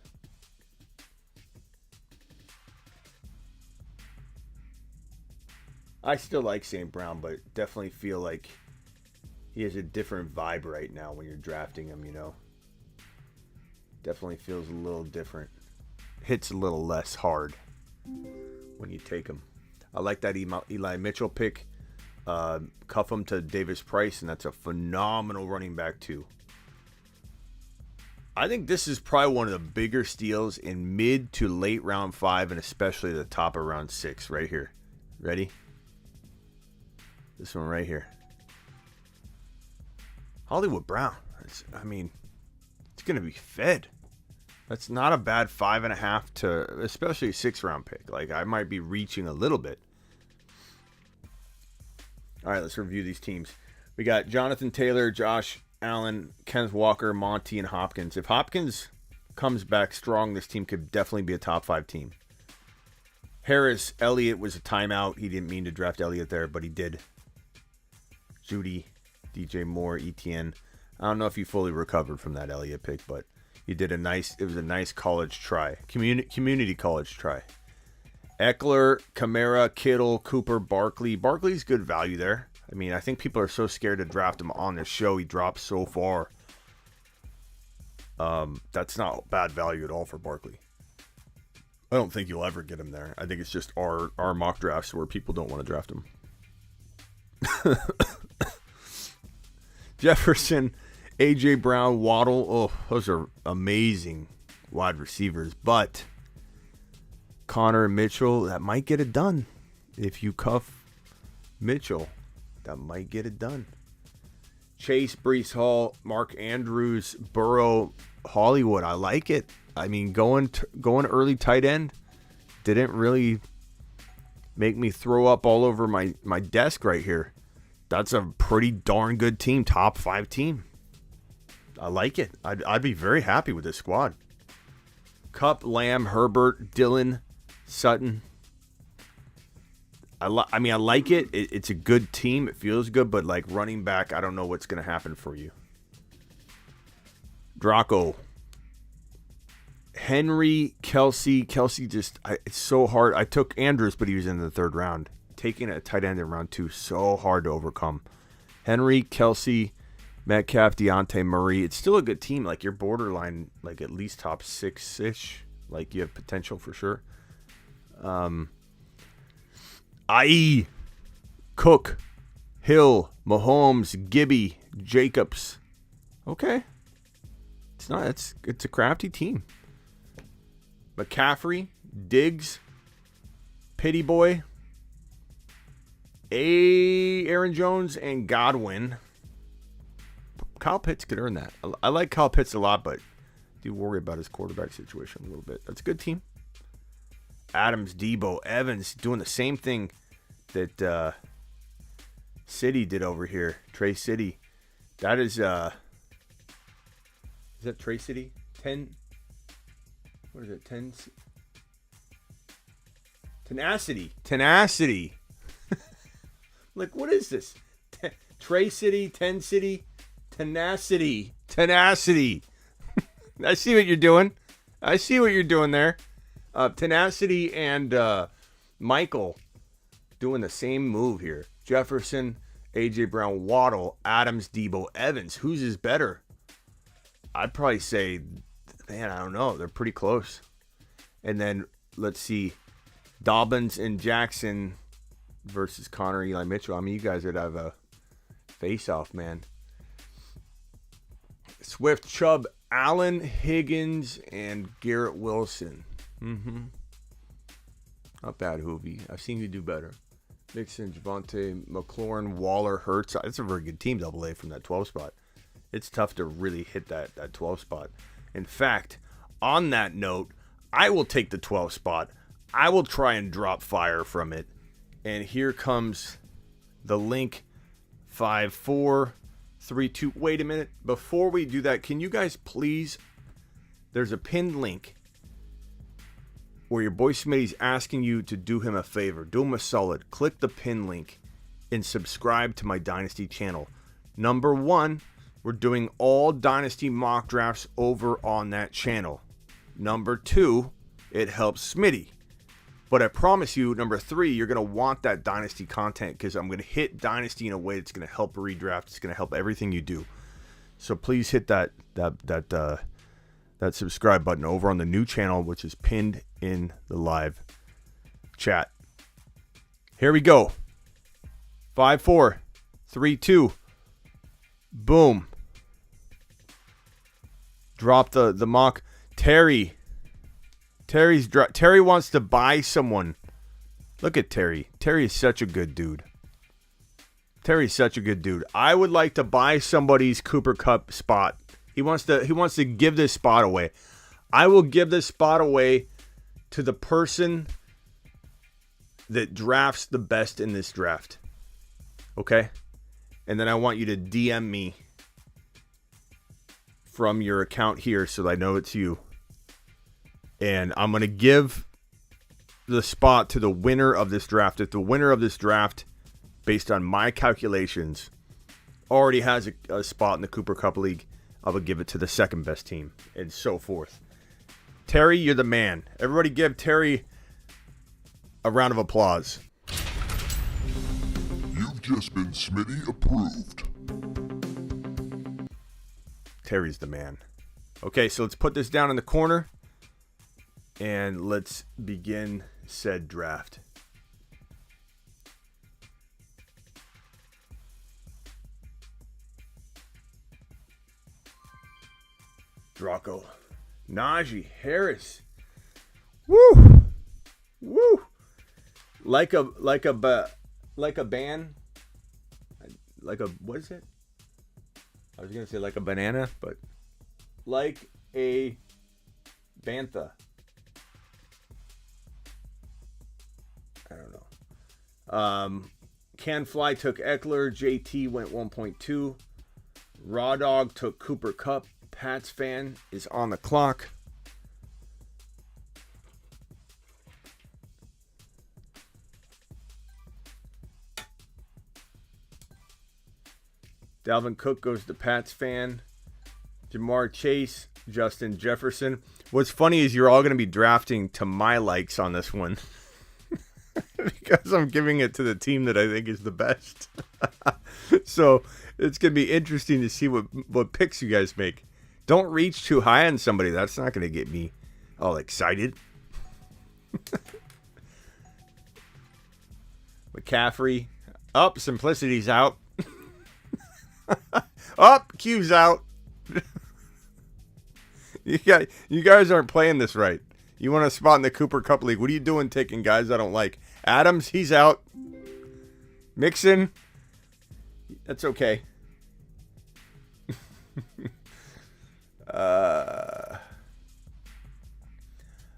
I still like St. Brown, but definitely feel like he has a different vibe right now when you're drafting him, Definitely feels a little different. Hits a little less hard when you take him. I like that Eli Mitchell pick. Cuff him to Davis Price, and that's a phenomenal running back too. I think this is probably one of the bigger steals in mid to late round 5, and especially the top of round 6 right here. Ready? This one right here. Hollywood Brown. It's going to be fed. That's not a bad 5.5 to, especially a 6-round pick. Like, I might be reaching a little bit. All right, let's review these teams. We got Jonathan Taylor, Josh Allen, Kenneth Walker, Monty, and Hopkins. If Hopkins comes back strong, this team could definitely be a top 5 team. Harris, Elliott was a timeout. He didn't mean to draft Elliott there, but he did. Judy, DJ Moore, Etienne. I don't know if you fully recovered from that Elliott pick, but you did it was a nice college try. Community college try. Eckler, Kamara, Kittle, Cooper, Barkley. Barkley's good value there. I think people are so scared to draft him on this show. He dropped so far. That's not bad value at all for Barkley. I don't think you'll ever get him there. I think it's just our mock drafts where people don't want to draft him. Jefferson, A.J. Brown, Waddle. Oh, those are amazing wide receivers. But Connor and Mitchell, that might get it done. If you cuff Mitchell, that might get it done. Chase, Breece Hall, Mark Andrews, Burrow, Hollywood. I like it. Going early tight end didn't really make me throw up all over my desk right here. That's a pretty darn good team. Top 5 team. I like it. I'd be very happy with this squad. Kupp, Lamb, Herbert, Dillon, Sutton. I like it. It's a good team. It feels good, but like running back, I don't know what's going to happen for you. Draco. Henry, Kelsey. Kelsey just, it's so hard. I took Andrews, but he was in the third round. Taking a tight end in round 2, so hard to overcome. Henry, Kelsey, Metcalf, Deontay Murray. It's still a good team. Like, you're borderline, like, at least top 6-ish. Like, you have potential for sure. I.E. Cook, Hill, Mahomes, Gibby, Jacobs. Okay. It's a crafty team. McCaffrey, Diggs, Pity Boy, Aaron Jones, and Godwin. Kyle Pitts could earn that. I like Kyle Pitts a lot, but I do worry about his quarterback situation a little bit. That's a good team. Adams, Debo, Evans doing the same thing that City did over here. Trey City. That is that Trey City? 10. What is it? 10. Tenacity. Like, what is this? Trey City, 10 City, Tenacity. I see what you're doing. There. Tenacity and Michael doing the same move here. Jefferson, A.J. Brown, Waddle, Adams, Debo, Evans. Whose is better? I'd probably say, man, I don't know. They're pretty close. And then, let's see, Dobbins and Jackson versus Connor, Eli Mitchell. I mean, you guys would have a face-off, man. Swift, Chubb, Allen, Higgins, and Garrett Wilson. Not bad, Hoovy. I've seen you do better. Mixon, Javonte, McLaurin, Waller, Hurts. That's a very good team, AA, from that 12 spot. It's tough to really hit that 12 spot. In fact, on that note, I will take the 12 spot. I will try and drop fire from it. And here comes the link. 5, 4, 3, 2. Wait a minute. Before we do that, can you guys please, there's a pinned link where your boy Smitty's asking you to do him a favor. Do him a solid. Click the pin link and subscribe to my Dynasty channel. Number 1, we're doing all Dynasty mock drafts over on that channel. Number 2, it helps Smitty. But I promise you, number 3, you're going to want that Dynasty content because I'm going to hit Dynasty in a way that's going to help redraft. It's going to help everything you do. So please hit that subscribe button over on the new channel, which is pinned in the live chat. Here we go. 5, 4, 3, 2. Boom. Drop the mock. Terry wants to buy someone. Look at Terry. Terry is such a good dude. I would like to buy somebody's Cooper Kupp spot. He wants to give this spot away. I will give this spot away to the person that drafts the best in this draft. Okay? And then I want you to DM me from your account here so that I know it's you. And I'm going to give the spot to the winner of this draft. If the winner of this draft, based on my calculations, already has a spot in the Cooper Kupp League, I will give it to the second best team, and so forth. Terry, you're the man. Everybody give Terry a round of applause. You've just been Smitty approved. Terry's the man. Okay, so let's put this down in the corner, and let's begin said draft. Draco, Najee Harris, woo, like a band, like a, what is it? I was gonna say like a banana, but like a bantha. I don't know. Can Fly took Eckler. JT went 1.2. Raw Dog took Cooper Kupp. Pats fan is on the clock. Dalvin Cook goes to Pats fan. Jamar Chase Justin Jefferson. What's funny is you're all going to be drafting to my likes on this one. Because I'm giving it to the team that I think is the best. So it's going to be interesting to see what picks you guys make. Don't reach too high on somebody. That's not going to get me all excited. McCaffrey. Up. Simplicity's out. Up. Q's out. You guys aren't playing this right. You want a spot in the Cooper Cup League. What are you doing taking guys I don't like? Adams, he's out. Mixon, that's okay.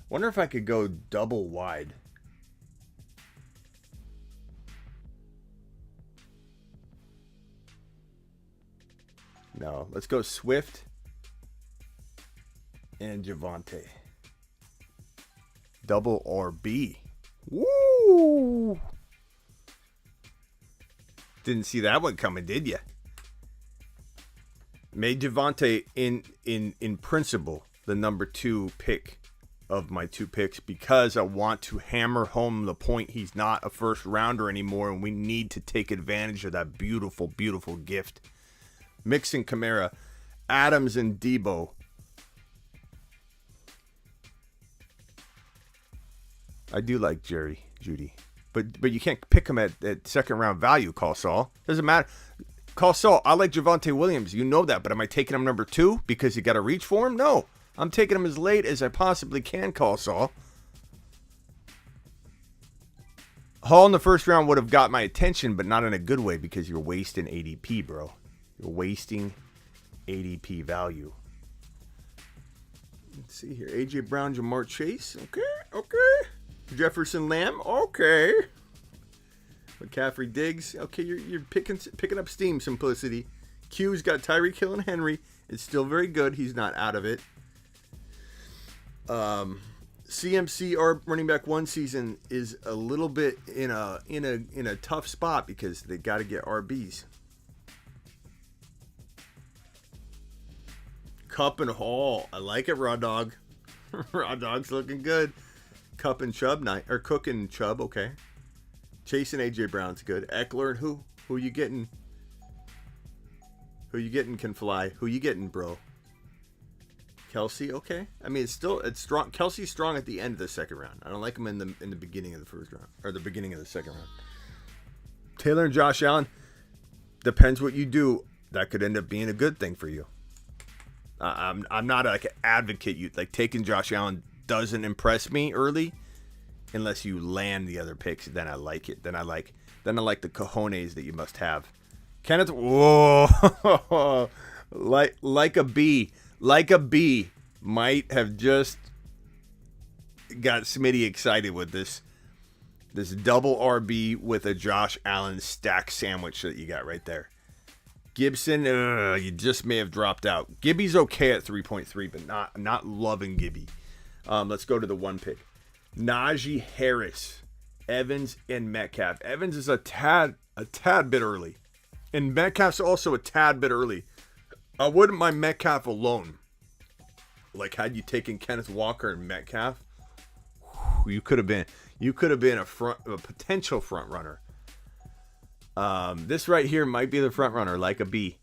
Wonder if I could go double wide. No, let's go Swift and Javonte. Double RB. Woo! Didn't see that one coming, did you? Made Javonte in principle the number 2 pick of my 2 picks because I want to hammer home the point he's not a first rounder anymore, and we need to take advantage of that beautiful, beautiful gift. Mixon, Kamara, Adams, and Debo. I do like Jerry Judy, but you can't pick him at second round value. Call Saul, doesn't matter. Call Saul. I like Javonte Williams. You know that, but am I taking him number 2 because you got to reach for him? No, I'm taking him as late as I possibly can. Call Saul. Hall in the first round would have got my attention, but not in a good way because you're wasting ADP, bro. You're wasting ADP value. Let's see here. AJ Brown, Jamar Chase. Okay. Jefferson Lamb, okay. McCaffrey Diggs, okay. You're picking up steam. Simplicity. Q's got Tyreek Hill and Henry. It's still very good. He's not out of it. CMC, our running back 1 season is a little bit in a tough spot because they got to get RBs. Cup and Hall, I like it. Raw Dog, Raw Dog's looking good. Cup and Chubb, or Cook and Chubb, okay. Chase and AJ Brown's good. Eckler, who you getting? Who you getting can fly. Who you getting, bro? Kelsey, okay. I mean, it's strong. Kelsey's strong at the end of the second round. I don't like him in the beginning of the first round or the beginning of the second round. Taylor and Josh Allen, depends what you do. That could end up being a good thing for you. I'm not like an advocate. You like taking Josh Allen doesn't impress me early, unless you land the other picks. Then I like it. Then I like the cojones that you must have. Kenneth, whoa, like a bee might have just got Smitty excited with this double RB with a Josh Allen stack sandwich that you got right there. Gibson, you just may have dropped out. Gibby's okay at 3.3, but not loving Gibby. Let's go to the 1 pick. Najee Harris, Evans, and Metcalf. Evans is a tad bit early, and Metcalf's also a tad bit early. I wouldn't mind Metcalf alone. Like, had you taken Kenneth Walker and Metcalf, you could have been a potential front runner. This right here might be the front runner, like a bee.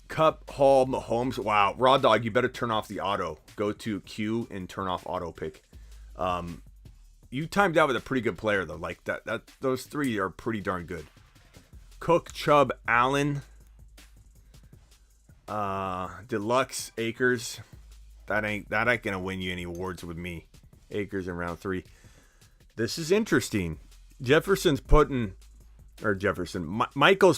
Cup, Hall, Mahomes. Wow, Raw Dog, you better turn off the auto. Go to Q and turn off auto pick. You timed out with a pretty good player though. Like that those 3 are pretty darn good. Cook, Chubb, Allen, Deluxe, Akers. That ain't gonna win you any awards with me. Akers in round 3. This is interesting. Michael's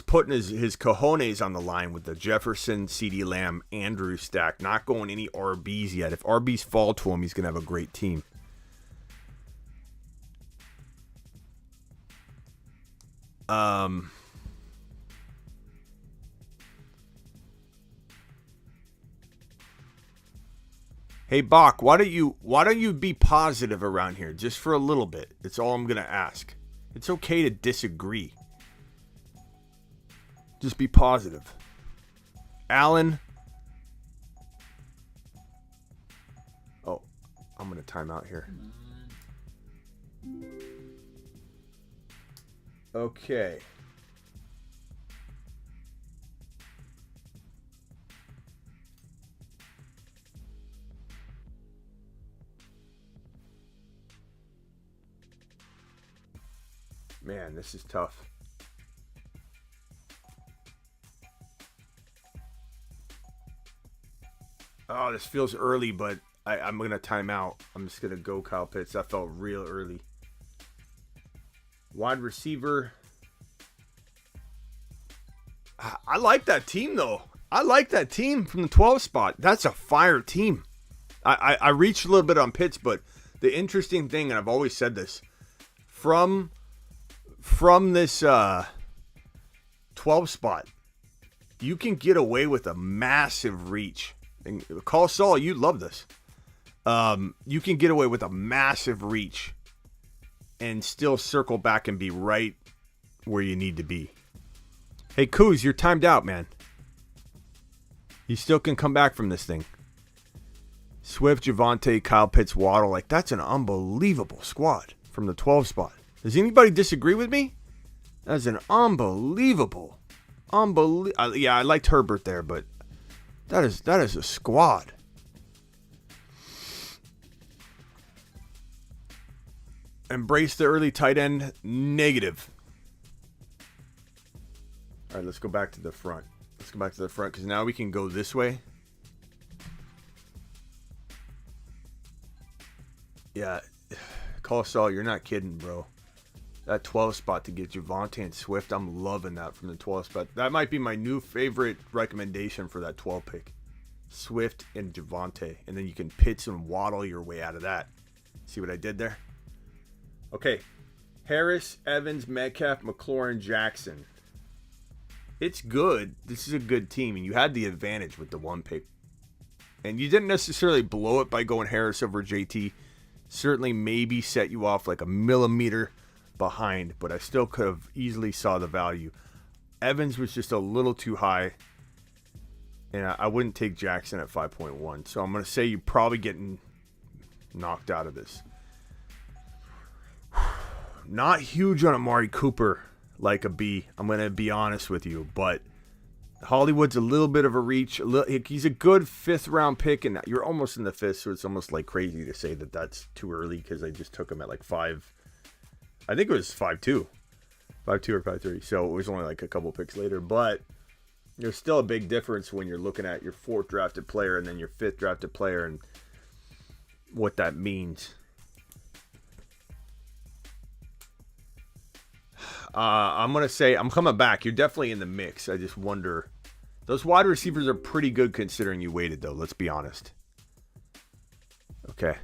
putting his cojones on the line with the Jefferson, CeeDee Lamb, Andrew stack. Not going any RBs yet. If RBs fall to him, he's going to have a great team. Hey Bach, why don't you be positive around here just for a little bit? It's all I'm going to ask. It's okay to disagree. Just be positive. Allen, to time out here. Okay. Man, this is tough. Oh, this feels early, but I'm going to time out. I'm just going to go Kyle Pitts. That felt real early. Wide receiver. I like that team, though. I like that team from the 12 spot. That's a fire team. I reached a little bit on Pitts, but the interesting thing, and I've always said this, from this 12 spot, you can get away with a massive reach. And call Saul, you love this. You can get away with a massive reach and still circle back and be right where you need to be. Hey, Kuz, you're timed out, man. You still can come back from this thing. Swift, Javonte, Kyle Pitts, Waddle. Like, that's an unbelievable squad from the 12 spot. Does anybody disagree with me? That's an unbelievable. Yeah, I liked Herbert there, but that is a squad. Embrace the early tight end. Negative. All right, let's go back to the front. Let's go back to the front because now we can go this way. Yeah. Call Saul, you're not kidding, bro. That 12 spot to get Javonte and Swift, I'm loving that from the 12 spot. That might be my new favorite recommendation for that 12 pick. Swift and Javonte. And then you can Pitts and Waddle your way out of that. See what I did there? Okay. Harris, Evans, Metcalf, McLaurin, Jackson. It's good. This is a good team. And you had the advantage with the one pick. And you didn't necessarily blow it by going Harris over JT. Certainly maybe set you off like a millimeter behind, but I still could have easily saw the value. Evans was just a little too high, and I wouldn't take Jackson at 5.1. So I'm going to say you're probably getting knocked out of this. Not huge on Amari Cooper like a B. I'm going to be honest with you, but Hollywood's a little bit of a reach. He's a good 5th round pick, and you're almost in the 5th, so it's almost like crazy to say that that's too early because I just took him at like 5. I think it was 5.2. 5.2 or 5.3. So it was only like a couple picks later. But there's still a big difference when you're looking at your 4th drafted player and then your 5th drafted player and what that means. I'm going to say I'm coming back. You're definitely in the mix. I just wonder. Those wide receivers are pretty good considering you waited, though. Let's be honest. Okay.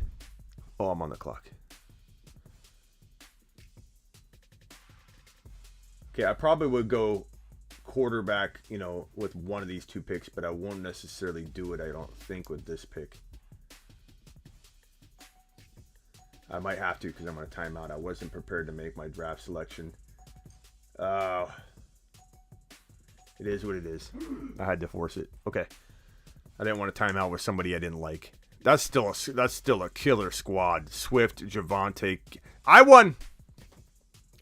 Oh, I'm on the clock. Okay, I probably would go quarterback, with one of these two picks, but I won't necessarily do it, I don't think, with this pick. I might have to because I'm on a timeout. I wasn't prepared to make my draft selection. It is what it is. I had to force it. Okay. I didn't want to time out with somebody I didn't like. That's still a killer squad. Swift, Javonte. I won.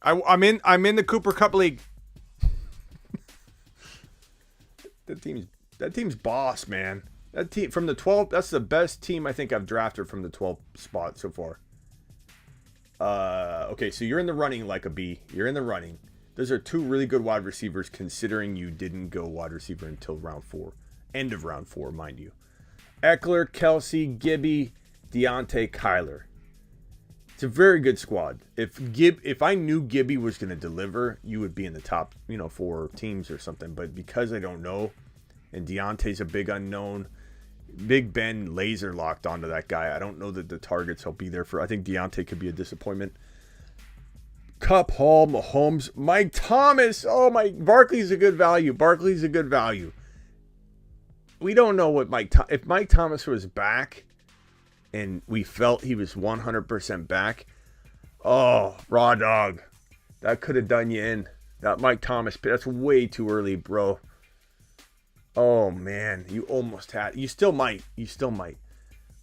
I'm in the Cooper Cup League. That team's boss, man. That team from the 12, that's the best team I think I've drafted from the 12 spot so far. Okay, so you're in the running like a B. You're in the running. Those are two really good wide receivers considering you didn't go wide receiver until round 4. End of round 4, mind you. Eckler, Kelsey, Gibby, Deontay, Kyler. It's a very good squad. If I knew Gibby was going to deliver, you would be in the top, 4 teams or something. But because I don't know, and Deontay's a big unknown, Big Ben laser locked onto that guy. I don't know that the targets will be there for. I think Deontay could be a disappointment. Kupp, Hall, Mahomes, Mike Thomas. Oh my, Barkley's a good value. We don't know what if Mike Thomas was back and we felt he was 100% back. Oh, raw dog. That could have done you in. That Mike Thomas, that's way too early, bro. Oh, man. You almost had. You still might.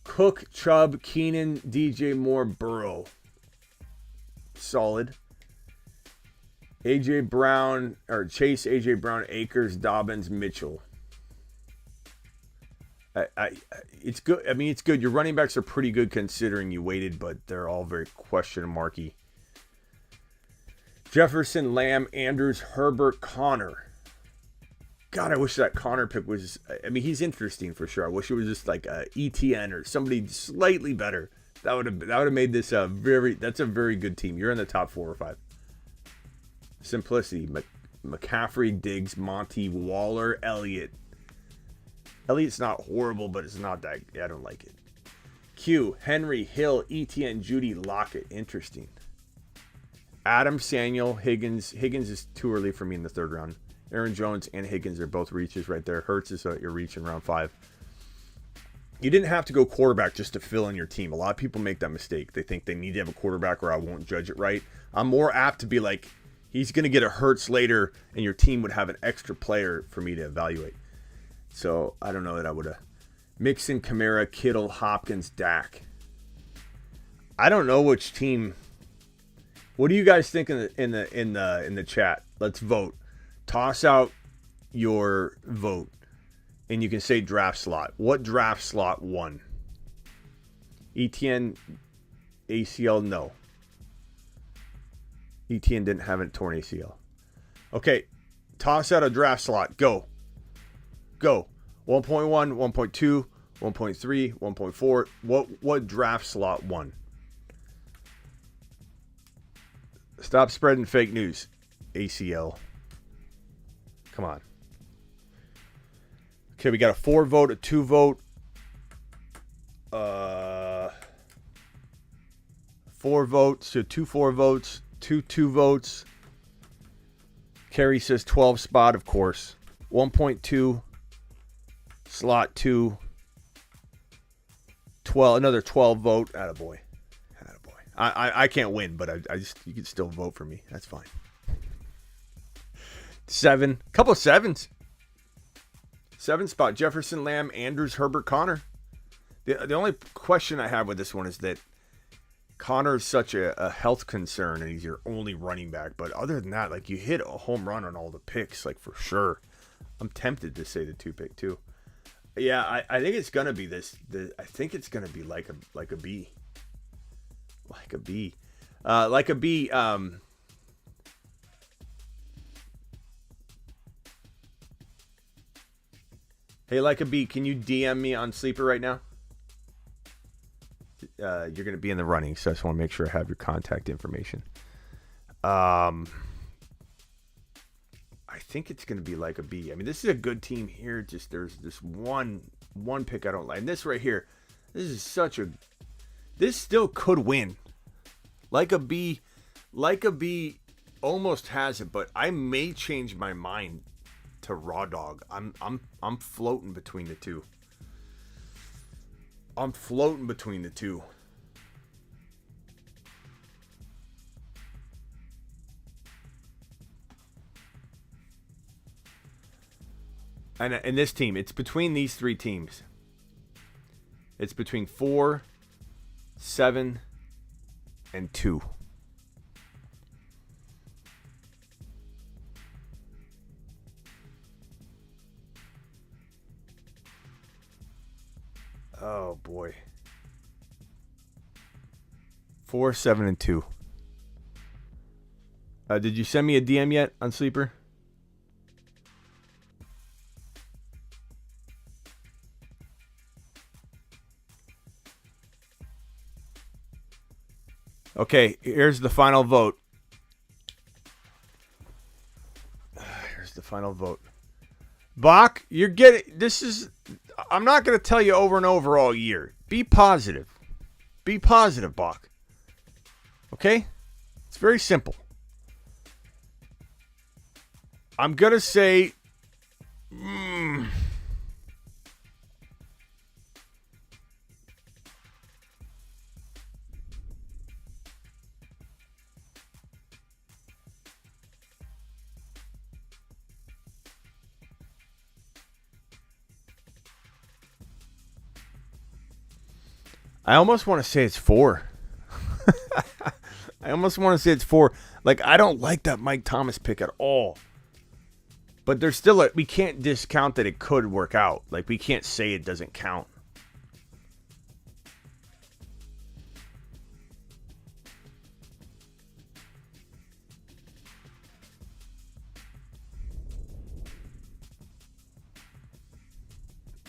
Cook, Chubb, Keenan, DJ Moore, Burrow. Solid. AJ Brown, or Chase, AJ Brown, Akers, Dobbins, Mitchell. It's good. I mean, it's good. Your running backs are pretty good considering you waited, but they're all very question marky. Jefferson, Lamb, Andrews, Herbert, Connor. God, I wish that Connor pick was. I mean, he's interesting for sure. I wish it was just like a ETN or somebody slightly better. That would have made this a very. That's a very good team. You're in the top 4 or 5. Simplicity, McCaffrey, Diggs, Monty, Waller, Elliott. Elliott's not horrible, but it's not that. I don't like it. Q, Henry, Hill, ETN, Judy, Lockett. Interesting. Adam, Samuel, Higgins. Higgins is too early for me in the 3rd round. Aaron Jones and Higgins are both reaches right there. Hurts is your reach in round 5. You didn't have to go quarterback just to fill in your team. A lot of people make that mistake. They think they need to have a quarterback or I won't judge it right. I'm more apt to be like, he's going to get a Hurts later and your team would have an extra player for me to evaluate. So I don't know that I would have. Mixon, Kamara, Kittle, Hopkins, Dak. I don't know which team. What do you guys think in the chat? Let's vote. Toss out your vote, and you can say draft slot. What draft slot won? ETN, ACL, no. ETN didn't have a torn ACL. Okay, toss out a draft slot. Go. 1.1, 1.2, 1.3, 1.4. What draft slot won? Stop spreading fake news. ACL. Come on. Okay, we got a 4 vote, a 2 vote. 4 votes, so 2 4 votes, 2 2 votes. Kerry says 12 spot, of course. 1.2, slot 2, 12, another 12 vote. Attaboy. I can't win, but I just, you can still vote for me. That's fine. 7, couple of 7s. 7 spot, Jefferson, Lamb, Andrews, Herbert, Connor. The only question I have with this one is that Connor is such a health concern and he's your only running back. But other than that, like, you hit a home run on all the picks, like, for sure. I'm tempted to say the 2 pick too. Yeah, I think it's gonna be this. I think it's gonna be like a B. Like a B. Like a B. Hey, like a B, can you DM me on Sleeper right now? You're going to be in the running, so I just want to make sure I have your contact information. I think it's going to be like a B. I mean, this is a good team here. Just there's this one pick I don't like. And this right here, this is such a... This still could win. Like a B almost has it, but I may change my mind to Raw Dog. I'm floating between the two. And this team, it's between these 3 teams. It's between 4, 7, and 2. Oh boy. 4, 7, and 2. Did you send me a DM yet on Sleeper? Okay, here's the final vote. Bach, you're getting... This is... I'm not going to tell you over and over all year. Be positive. Be positive, Bach. Okay? It's very simple. I'm going to say... I almost want to say it's 4. I almost want to say it's 4. Like, I don't like that Mike Thomas pick at all. But there's still we can't discount that it could work out. Like, we can't say it doesn't count.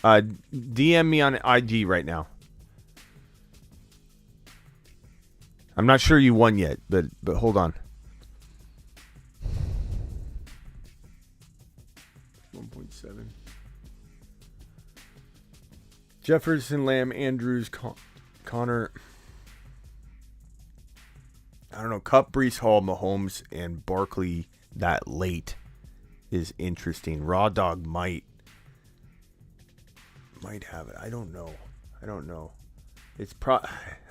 DM me on IG right now. I'm not sure you won yet, but hold on. 1.7. Jefferson, Lamb, Andrews, Connor. I don't know. Cup, Breece Hall, Mahomes, and Barkley that late is interesting. Raw Dog might have it. I don't know. It's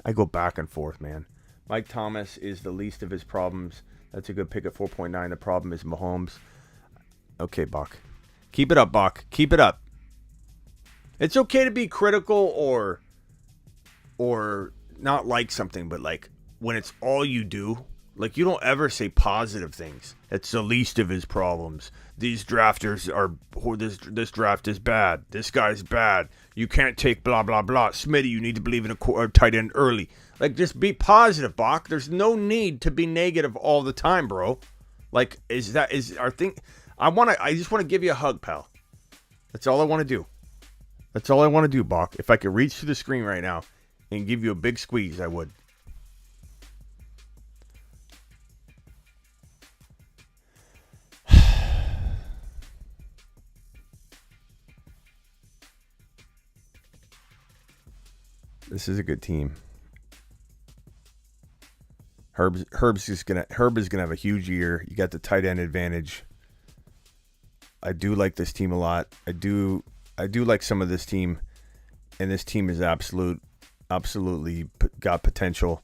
I go back and forth, man. Mike Thomas is the least of his problems. That's a good pick at 4.9. The problem is Mahomes. Okay, Bach. Keep it up, Bach. Keep it up. It's okay to be critical or not like something, but like when it's all you do, like you don't ever say positive things. It's the least of his problems. These drafters are, this draft is bad. This guy's bad. You can't take blah, blah, blah. Smitty, you need to believe in a tight end early. Like, just be positive, Bach. There's no need to be negative all the time, bro. Like, is our thing? I just want to give you a hug, pal. That's all I want to do. That's all I want to do, Bach. If I could reach to the screen right now and give you a big squeeze, I would. This is a good team. Herb is gonna have a huge year. You got the tight end advantage. I do like this team a lot. I do like some of this team, and this team is absolutely got potential.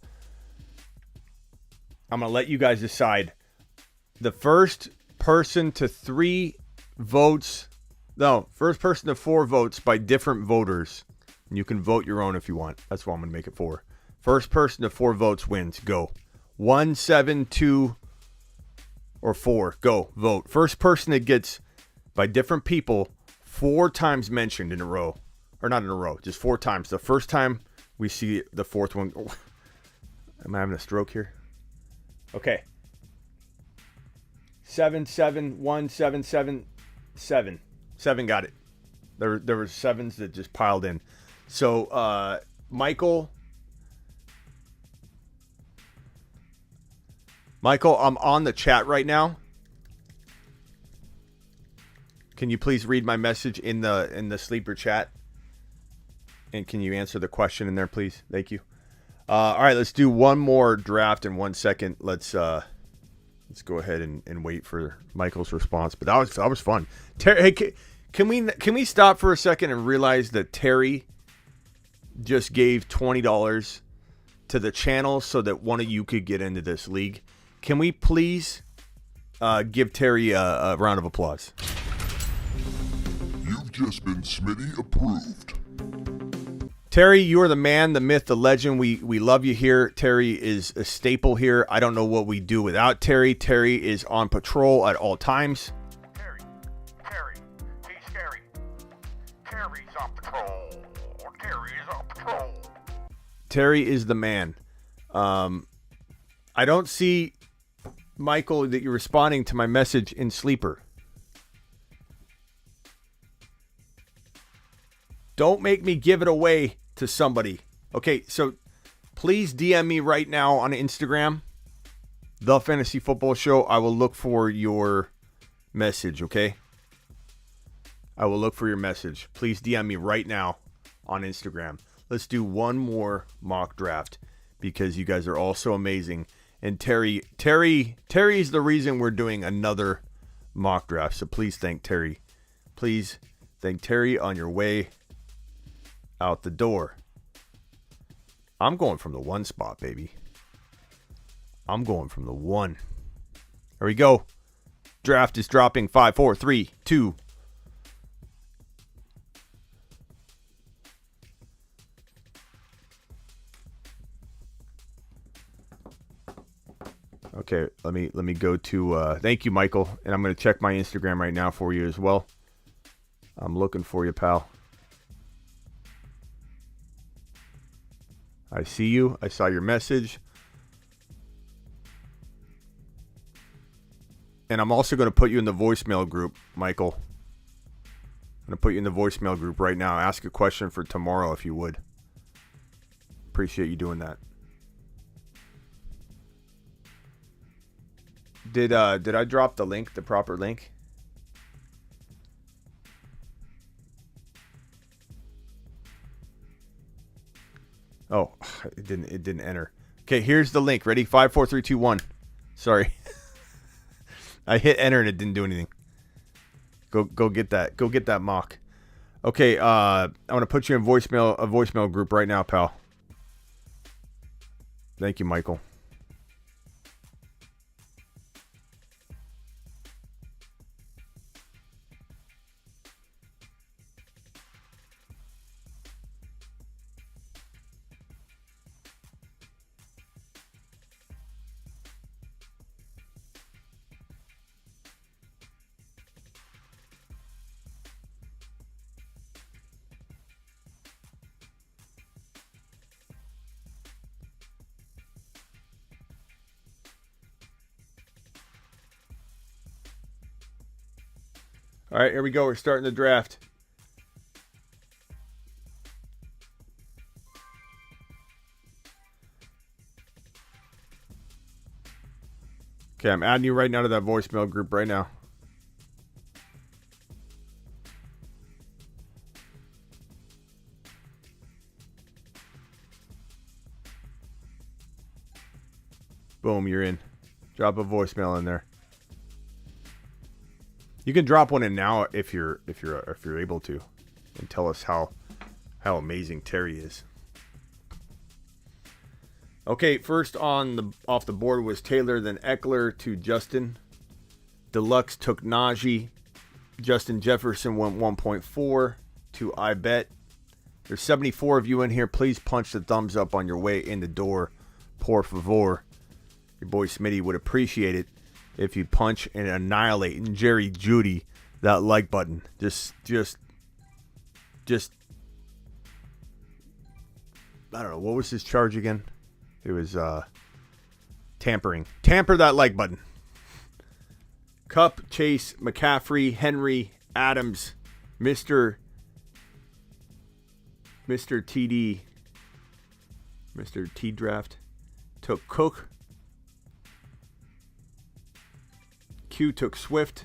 I'm gonna let you guys decide. The first person to 4 votes by different voters. You can vote your own if you want. That's why I'm going to make it 4. First person to 4 votes wins. Go. 1, 7, 2, or 4. Go. Vote. First person that gets, by different people, 4 times mentioned in a row. Or not in a row. Just 4 times. The first time we see the 4th one. Am I having a stroke here? Okay. 7, 7, 1, 7, 7, 7. 7 got it. There were 7s that just piled in. So, Michael, I'm on the chat right now. Can you please read my message in the sleeper chat? And can you answer the question in there, please? Thank you. All right, let's do one more draft in 1 second. Let's go ahead and wait for Michael's response. But that was fun. Hey, can we stop for a second and realize that Terry just gave $20 to the channel so that one of you could get into this league? Can we please give Terry a round of applause? You've just been Smitty approved. Terry, you are the man, the myth, the legend. We love you here. Terry is a staple here. I don't know what we do without Terry. Terry is on patrol at all times. Terry, he's scary. Terry's on patrol. Terry is on patrol. Terry is the man. I don't see, Michael, that you're responding to my message in Sleeper. Don't make me give it away to somebody. Okay, so please DM me right now on Instagram, The Fantasy Football Show. I will look for your message, okay? I will look for your message. Please DM me right now on Instagram. Let's do one more mock draft because you guys are all so amazing. And Terry's the reason we're doing another mock draft. So please thank Terry. Please thank Terry on your way out the door. I'm going from the 1 spot, baby. I'm going from the 1. There we go. Draft is dropping. 5, 4, 3, 2. Okay, let me go to thank you, Michael, and I'm going to check my Instagram right now for you as well. I'm looking for you, pal. I see you. I saw your message. And I'm also going to put you in the voicemail group, Michael. I'm going to put you in the voicemail group right now. Ask a question for tomorrow if you would. Appreciate you doing that. Did I drop the link, the proper link? Oh, it didn't enter. Okay, here's the link. Ready? 5, 4, 3, 2, 1. Sorry. I hit enter and it didn't do anything. Go get that. Go get that mock. Okay, I'm gonna put you in a voicemail group right now, pal. Thank you, Michael. All right, here we go. We're starting the draft. Okay, I'm adding you right now to that voicemail group right now. Boom, you're in. Drop a voicemail in there. You can drop one in now if you're able to, and tell us how amazing Terry is. Okay, first off the board was Taylor, then Eckler to Justin. Deluxe took Najee. Justin Jefferson went 1.4 to I Bet. There's 74 of you in here. Please punch the thumbs up on your way in the door. Por favor. Your boy Smitty would appreciate it if you punch and annihilate and Jerry Judy that like button. Just I don't know, what was his charge again? It was tampering. Tamper that like button. Cup, Chase, McCaffrey, Henry, Adams, Mr. TD, Mr. T Draft took Cook. Q took Swift.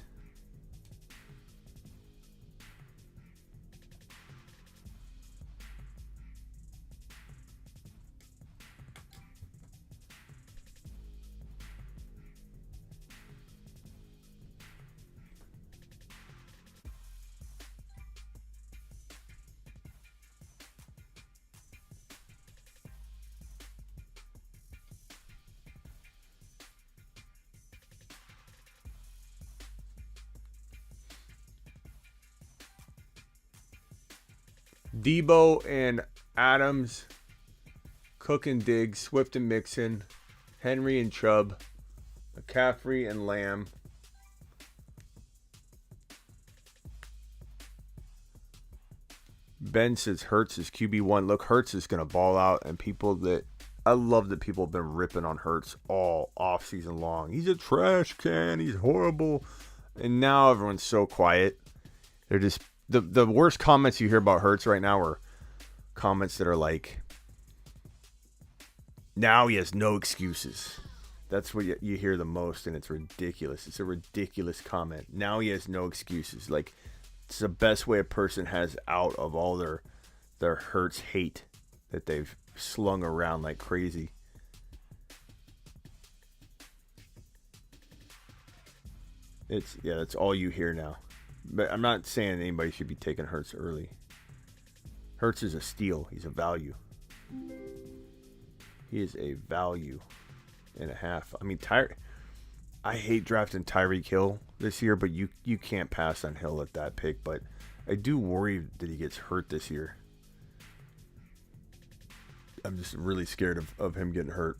Debo and Adams, Cook and Diggs, Swift and Mixon, Henry and Chubb, McCaffrey and Lamb, Ben says Hurts is QB1. Look, Hurts is going to ball out, and I love that people have been ripping on Hurts all off season long. He's a trash can. He's horrible. And now everyone's so quiet. They're just the worst comments you hear about Hurts right now are comments that are like, now he has no excuses. That's what you hear the most, and it's ridiculous. It's a ridiculous comment. Now he has no excuses. Like, it's the best way a person has out of all their Hurts hate that they've slung around like crazy. That's all you hear now. But I'm not saying anybody should be taking Hurts early. Hurts is a steal. He's a value. He is a value and a half. I mean, I hate drafting Tyreek Hill this year, but you can't pass on Hill at that pick. But I do worry that he gets hurt this year. I'm just really scared of him getting hurt.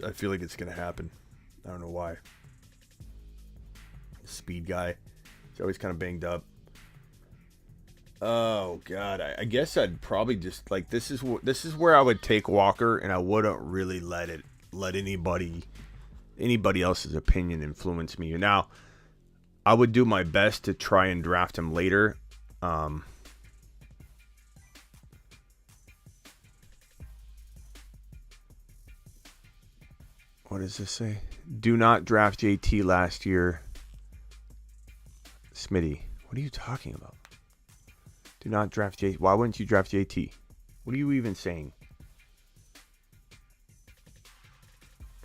I feel like it's going to happen. I don't know why. Speed guy. He's always kind of banged up. Oh God, I guess I'd probably just like this is where I would take Walker, and I wouldn't really let anybody else's opinion influence me. Now, I would do my best to try and draft him later. What does this say? Do not draft JT last year. Smitty, what are you talking about? Do not draft JT. Why wouldn't you draft JT? What are you even saying?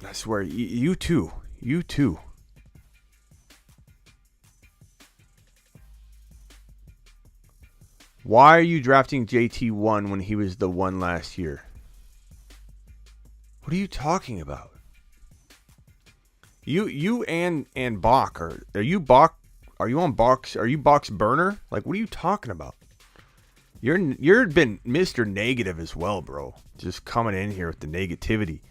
I swear, you too. You too. Why are you drafting JT1 when he was the one last year? What are you talking about? You and Bach are you Bach? Are you on Bach's? Are you Bach's burner? Like, what are you talking about? You're been Mr. Negative as well, bro. Just coming in here with the negativity.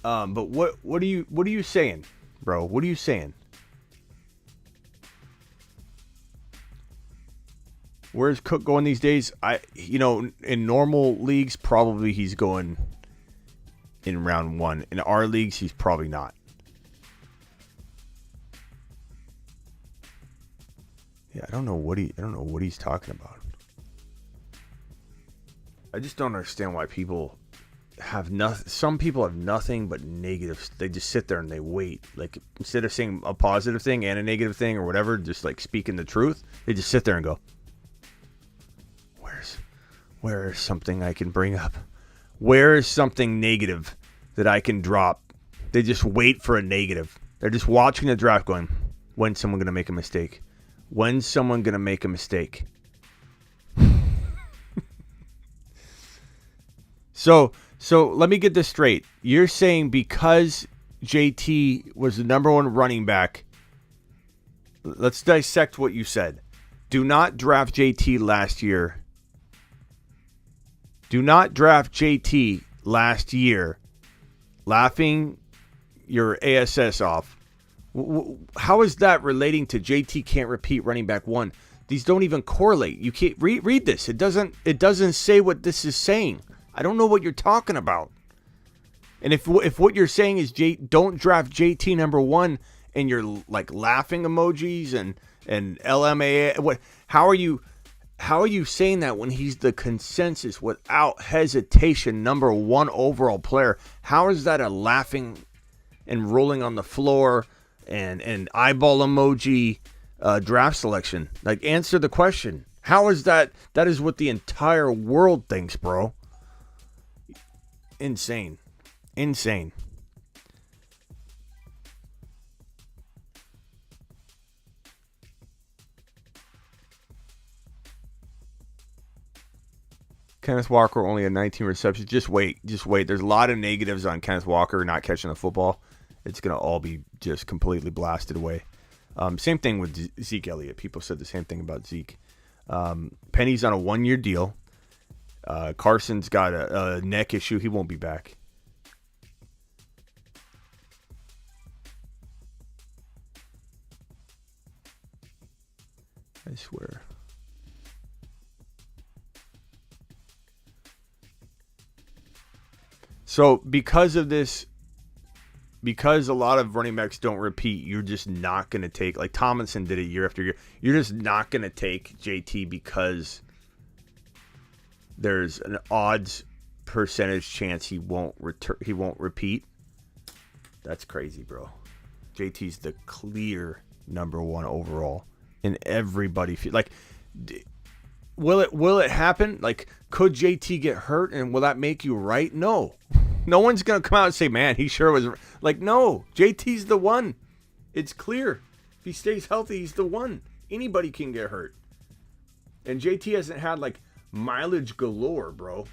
But what are you saying, bro? What are you saying? Where's Cook going these days? In normal leagues, probably he's going in round 1. In our leagues, he's probably not. Yeah, I don't know what he's talking about. I just don't understand why people have nothing. Some people have nothing but negatives. They just sit there and they wait. Like, instead of saying a positive thing and a negative thing or whatever, just like speaking the truth, they just sit there and go, where is something I can bring up? Where is something negative that I can drop? They just wait for a negative. They're just watching the draft going, when's someone going to make a mistake? When's someone going to make a mistake? So let me get this straight. You're saying because JT was the number 1 running back, let's dissect what you said. Do not draft JT last year. Do not draft JT last year. Laughing your ASS off. How is that relating to JT can't repeat running back 1? These don't even correlate. You can't read this. It doesn't say what this is saying. I don't know what you're talking about. And if what you're saying is don't draft JT number 1 and you're like laughing emojis and LMA, how are you saying that when he's the consensus without hesitation number 1 overall player? How is that a laughing and rolling on the floor and eyeball emoji draft selection? Like, answer the question. How is that? That is what the entire world thinks, bro. Insane. Kenneth Walker only had 19 receptions. Just wait. There's a lot of negatives on Kenneth Walker not catching the football. It's going to all be just completely blasted away. Same thing with Zeke Elliott. People said the same thing about Zeke. Penny's on a 1-year deal. Carson's got a neck issue. He won't be back. I swear. So because of this, because a lot of running backs don't repeat, you're just not going to take, like Tomlinson did it year after year, you're just not going to take JT because there's an odds percentage chance he won't repeat. That's crazy, bro. JT's the clear number 1 overall, and everybody like, will it happen? Like, could JT get hurt, and will that make you right? No. No one's going to come out and say, man, he sure was. Like, no. JT's the one. It's clear. If he stays healthy, he's the one. Anybody can get hurt. And JT hasn't had, like, mileage galore, bro.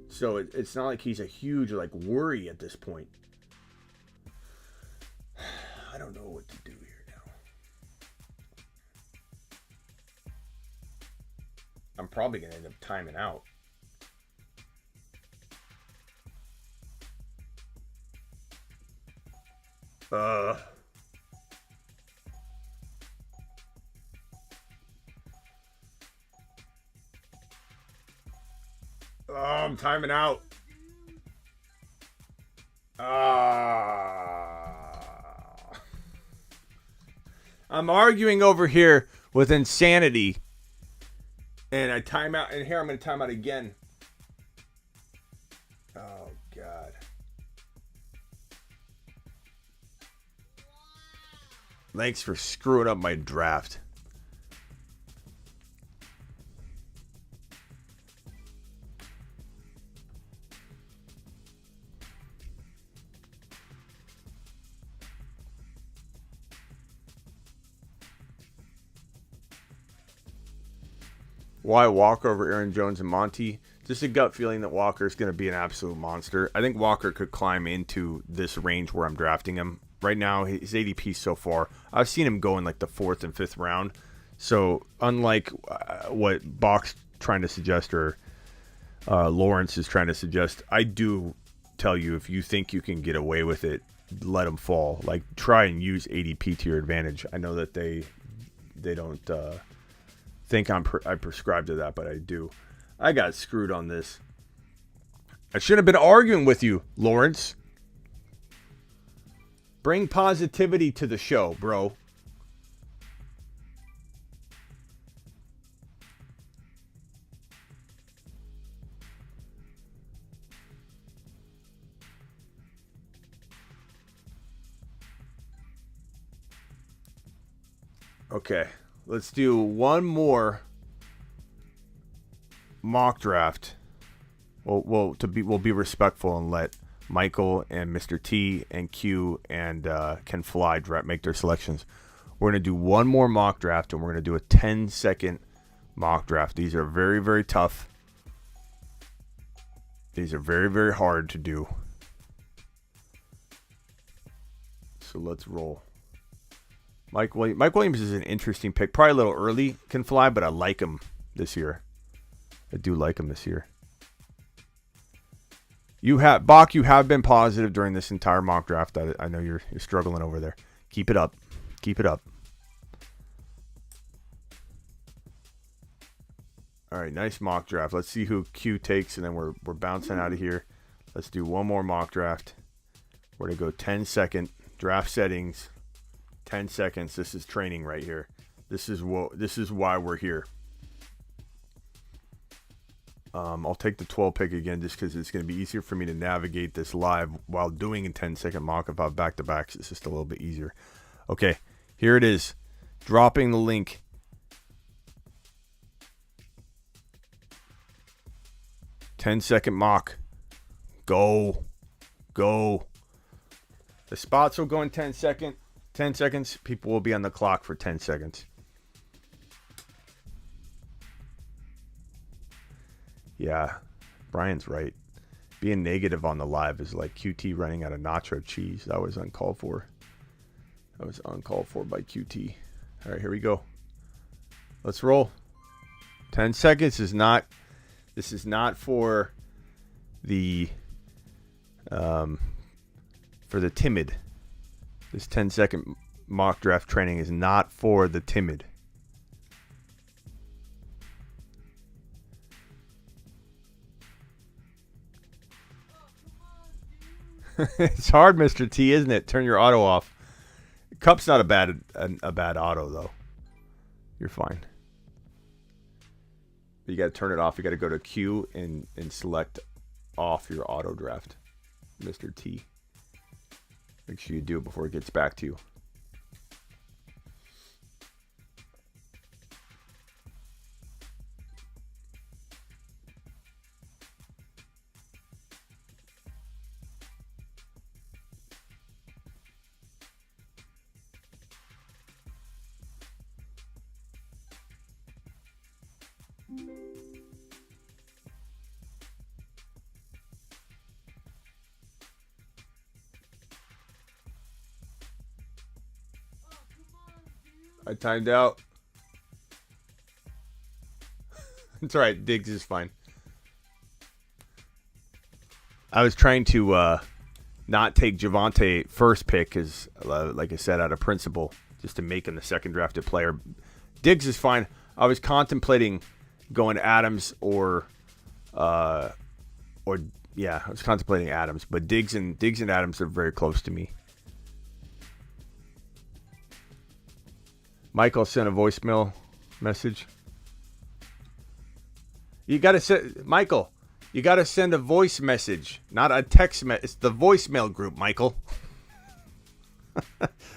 So it's not like he's a huge, like, worry at this point. I don't know what to do here now. I'm probably going to end up timing out. I'm timing out. I'm arguing over here with insanity. And I time out. And here I'm going to time out again. Oh, God. Thanks for screwing up my draft. Why Walker over Aaron Jones and Monty? Just a gut feeling that Walker's going to be an absolute monster. I think Walker could climb into this range where I'm drafting him. Right now, his ADP so far, I've seen him go in like the 4th and 5th round. So unlike what Bach's trying to suggest or Lawrence is trying to suggest, I do tell you, if you think you can get away with it, let him fall. Like, try and use ADP to your advantage. I know that they don't think I prescribe to that, but I do. I got screwed on this. I shouldn't have been arguing with you, Lawrence. Bring positivity to the show, bro. Okay, let's do one more mock draft. We'll be respectful and let Michael and Mr. T and Q and Can Fly make their selections. We're going to do one more mock draft, and we're going to do a 10-second mock draft. These are very, very tough. These are very, very hard to do. So let's roll. Mike Williams is an interesting pick. Probably a little early, Can Fly, but I like him this year. I do like him this year. Bach, you have been positive during this entire mock draft. I know you're struggling over there. Keep it up. Keep it up. All right, nice mock draft. Let's see who Q takes, and then we're bouncing out of here. Let's do one more mock draft. We're going to go 10-second draft settings. 10 seconds. This is training right here. This is why we're here. I'll take the 12 pick again just because it's going to be easier for me to navigate this live while doing a 10-second mock. If I have back-to-backs, it's just a little bit easier. Okay, here it is. Dropping the link. Ten-second mock. Go. The spots will go in 10 seconds. 10 seconds. People will be on the clock for 10 seconds. Yeah, Brian's right. Being negative on the live is like QT running out of nacho cheese. That was uncalled for. That was uncalled for by QT. All right, here we go. Let's roll. 10 seconds is not. This is not for the timid. This 10-second mock draft training is not for the timid. It's hard, Mr. T, isn't it? Turn your auto off. Cup's not a bad auto, though. You're fine. But you got to turn it off. You got to go to Q and select off your auto draft, Mr. T. Make sure you do it before it gets back to you. I timed out. It's alright, Diggs is fine. I was trying to not take Javonte first pick is, like I said, out of principle, just to make him the second drafted player. Diggs is fine. I was contemplating going Adams I was contemplating Adams, but Diggs and Adams are very close to me. Michael sent a voicemail message. You got to send, Michael, you got to send a voice message, not a text message. It's the voicemail group, Michael.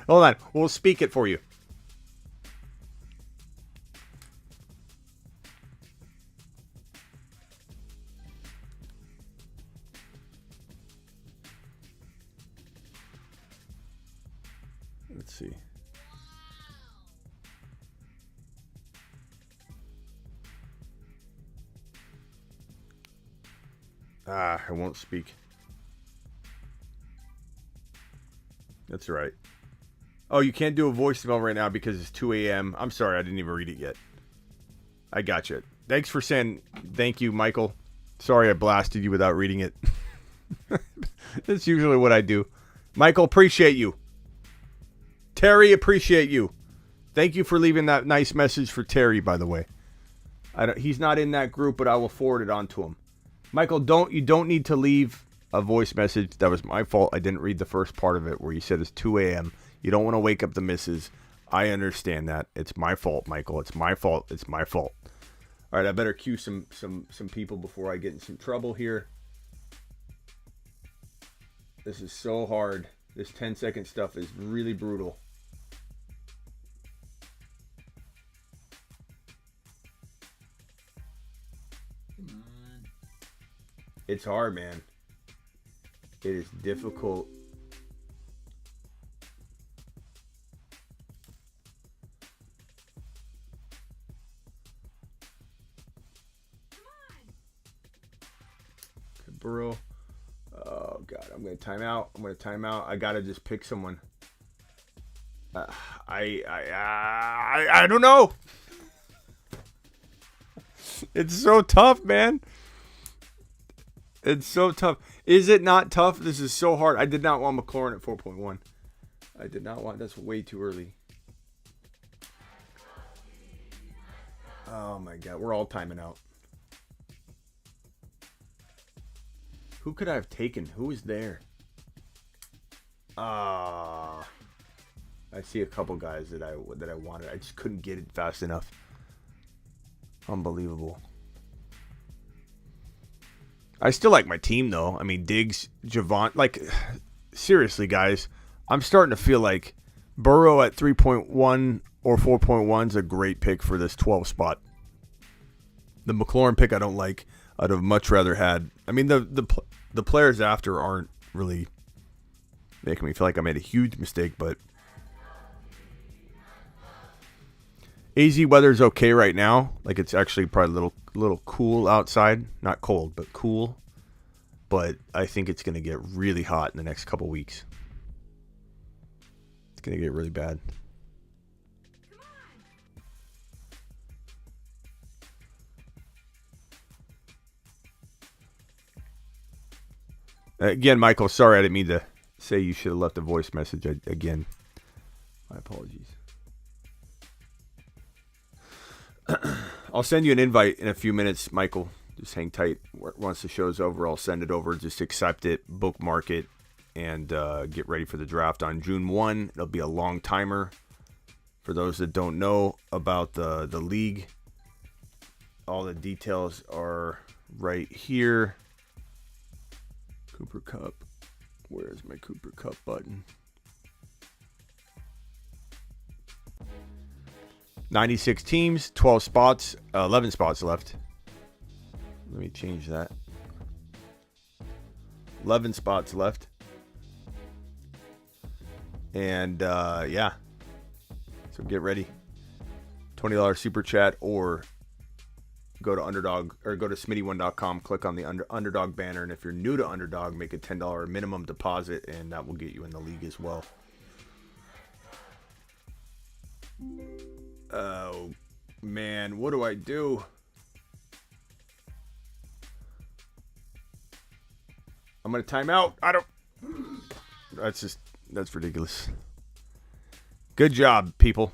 Hold on. We'll speak it for you. Let's see. I won't speak. That's right. Oh, you can't do a voicemail right now because it's 2 a.m. I'm sorry, I didn't even read it yet. I got you. Thanks for saying thank you, Michael. Sorry I blasted you without reading it. That's usually what I do. Michael, appreciate you. Terry, appreciate you. Thank you for leaving that nice message for Terry, by the way. He's not in that group, but I will forward it on to him. Michael, you don't need to leave a voice message. That was my fault. I didn't read the first part of it where you said it's 2 a.m. You don't want to wake up the missus. I understand that. It's my fault, Michael. It's my fault. It's my fault. All right, I better cue some people before I get in some trouble here. This is so hard. This 10-second stuff is really brutal. It's hard, man. It is difficult. Okay, Burrow. Oh, God. I'm going to time out. I got to just pick someone. I don't know. It's so tough, man. It's so tough. Is it not tough? This is so hard. I did not want McLaurin at 4.1. I did not want. That's way too early. Oh, my God. We're all timing out. Who could I have taken? Who was there? I see a couple guys that I wanted. I just couldn't get it fast enough. Unbelievable. I still like my team, though. I mean, Diggs, Javon. Like, seriously, guys. I'm starting to feel like Burrow at 3.1 or 4.1 is a great pick for this 12 spot. The McLaurin pick I don't like. I'd have much rather had. I mean, the players after aren't really making me feel like I made a huge mistake, but AZ weather's okay right now. Like, it's actually probably a little cool outside. Not cold, but cool. But I think it's going to get really hot in the next couple weeks. It's going to get really bad. Again, Michael, sorry I didn't mean to say you should have left a voice message. Again, my apologies. I'll send you an invite in a few minutes, Michael. Just hang tight. Once the show's over, I'll send it over. Just accept it, bookmark it, and get ready for the draft on June 1. It'll be a long timer. For those that don't know about the league, all the details are right here. Cooper Cup. Where's my Cooper Cup button? 96 teams, 12 spots, 11 spots left. Let me change that. 11 spots left. And yeah. So get ready. $20 super chat or go to Underdog or go to Smitty1.com, click on the Underdog banner, and if you're new to Underdog, make a $10 minimum deposit and that will get you in the league as well. Oh, man, what do I do? I'm going to time out. I don't... That's ridiculous. Good job, people.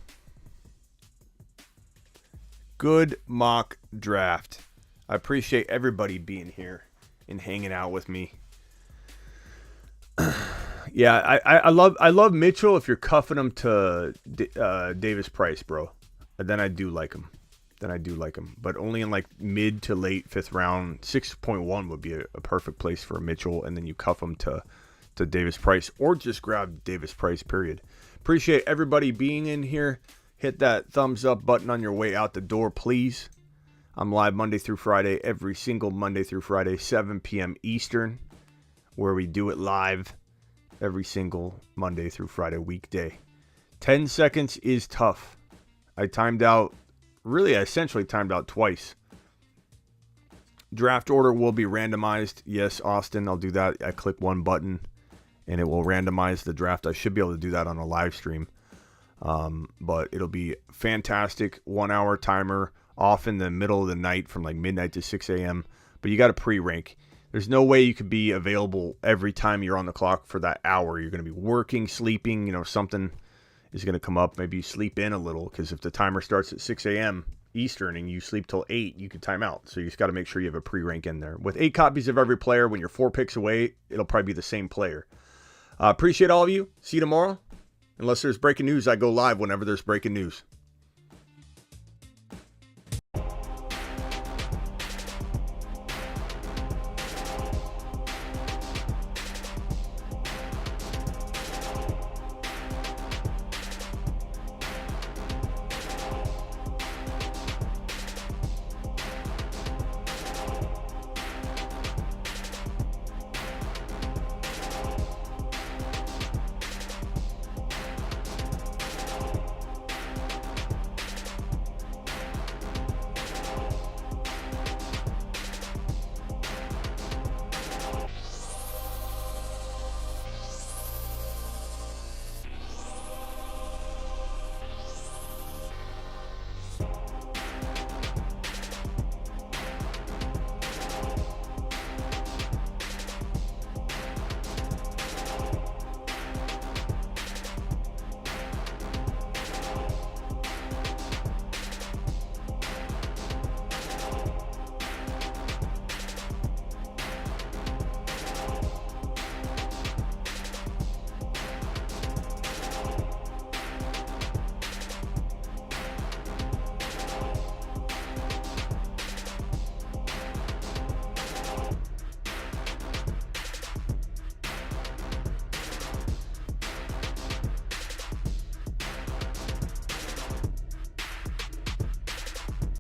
Good mock draft. I appreciate everybody being here and hanging out with me. Yeah, I love Mitchell if you're cuffing him to Davis Price, bro. Then I do like him. But only in like mid to late 5th round. 6.1 would be a perfect place for a Mitchell, and then you cuff him to Davis Price, or just grab Davis Price, period. Appreciate everybody being in here. Hit that thumbs up button on your way out the door, please. I'm live Monday through Friday, every single Monday through Friday, 7 p.m. Eastern, where we do it live every single Monday through Friday weekday. 10 seconds is tough. I essentially timed out twice. Draft order will be randomized. Yes, Austin, I'll do that. I click one button and it will randomize the draft. I should be able to do that on a live stream. But it'll be fantastic. 1 hour timer off in the middle of the night from like midnight to 6 a.m. But you got to pre-rank. There's no way you could be available every time you're on the clock for that hour. You're going to be working, sleeping, something is going to come up. Maybe you sleep in a little, because if the timer starts at 6 a.m. Eastern and you sleep till 8, you could time out. So you just got to make sure you have a pre-rank in there. With 8 copies of every player, when you're 4 picks away, it'll probably be the same player. Appreciate all of you. See you tomorrow. Unless there's breaking news, I go live whenever there's breaking news.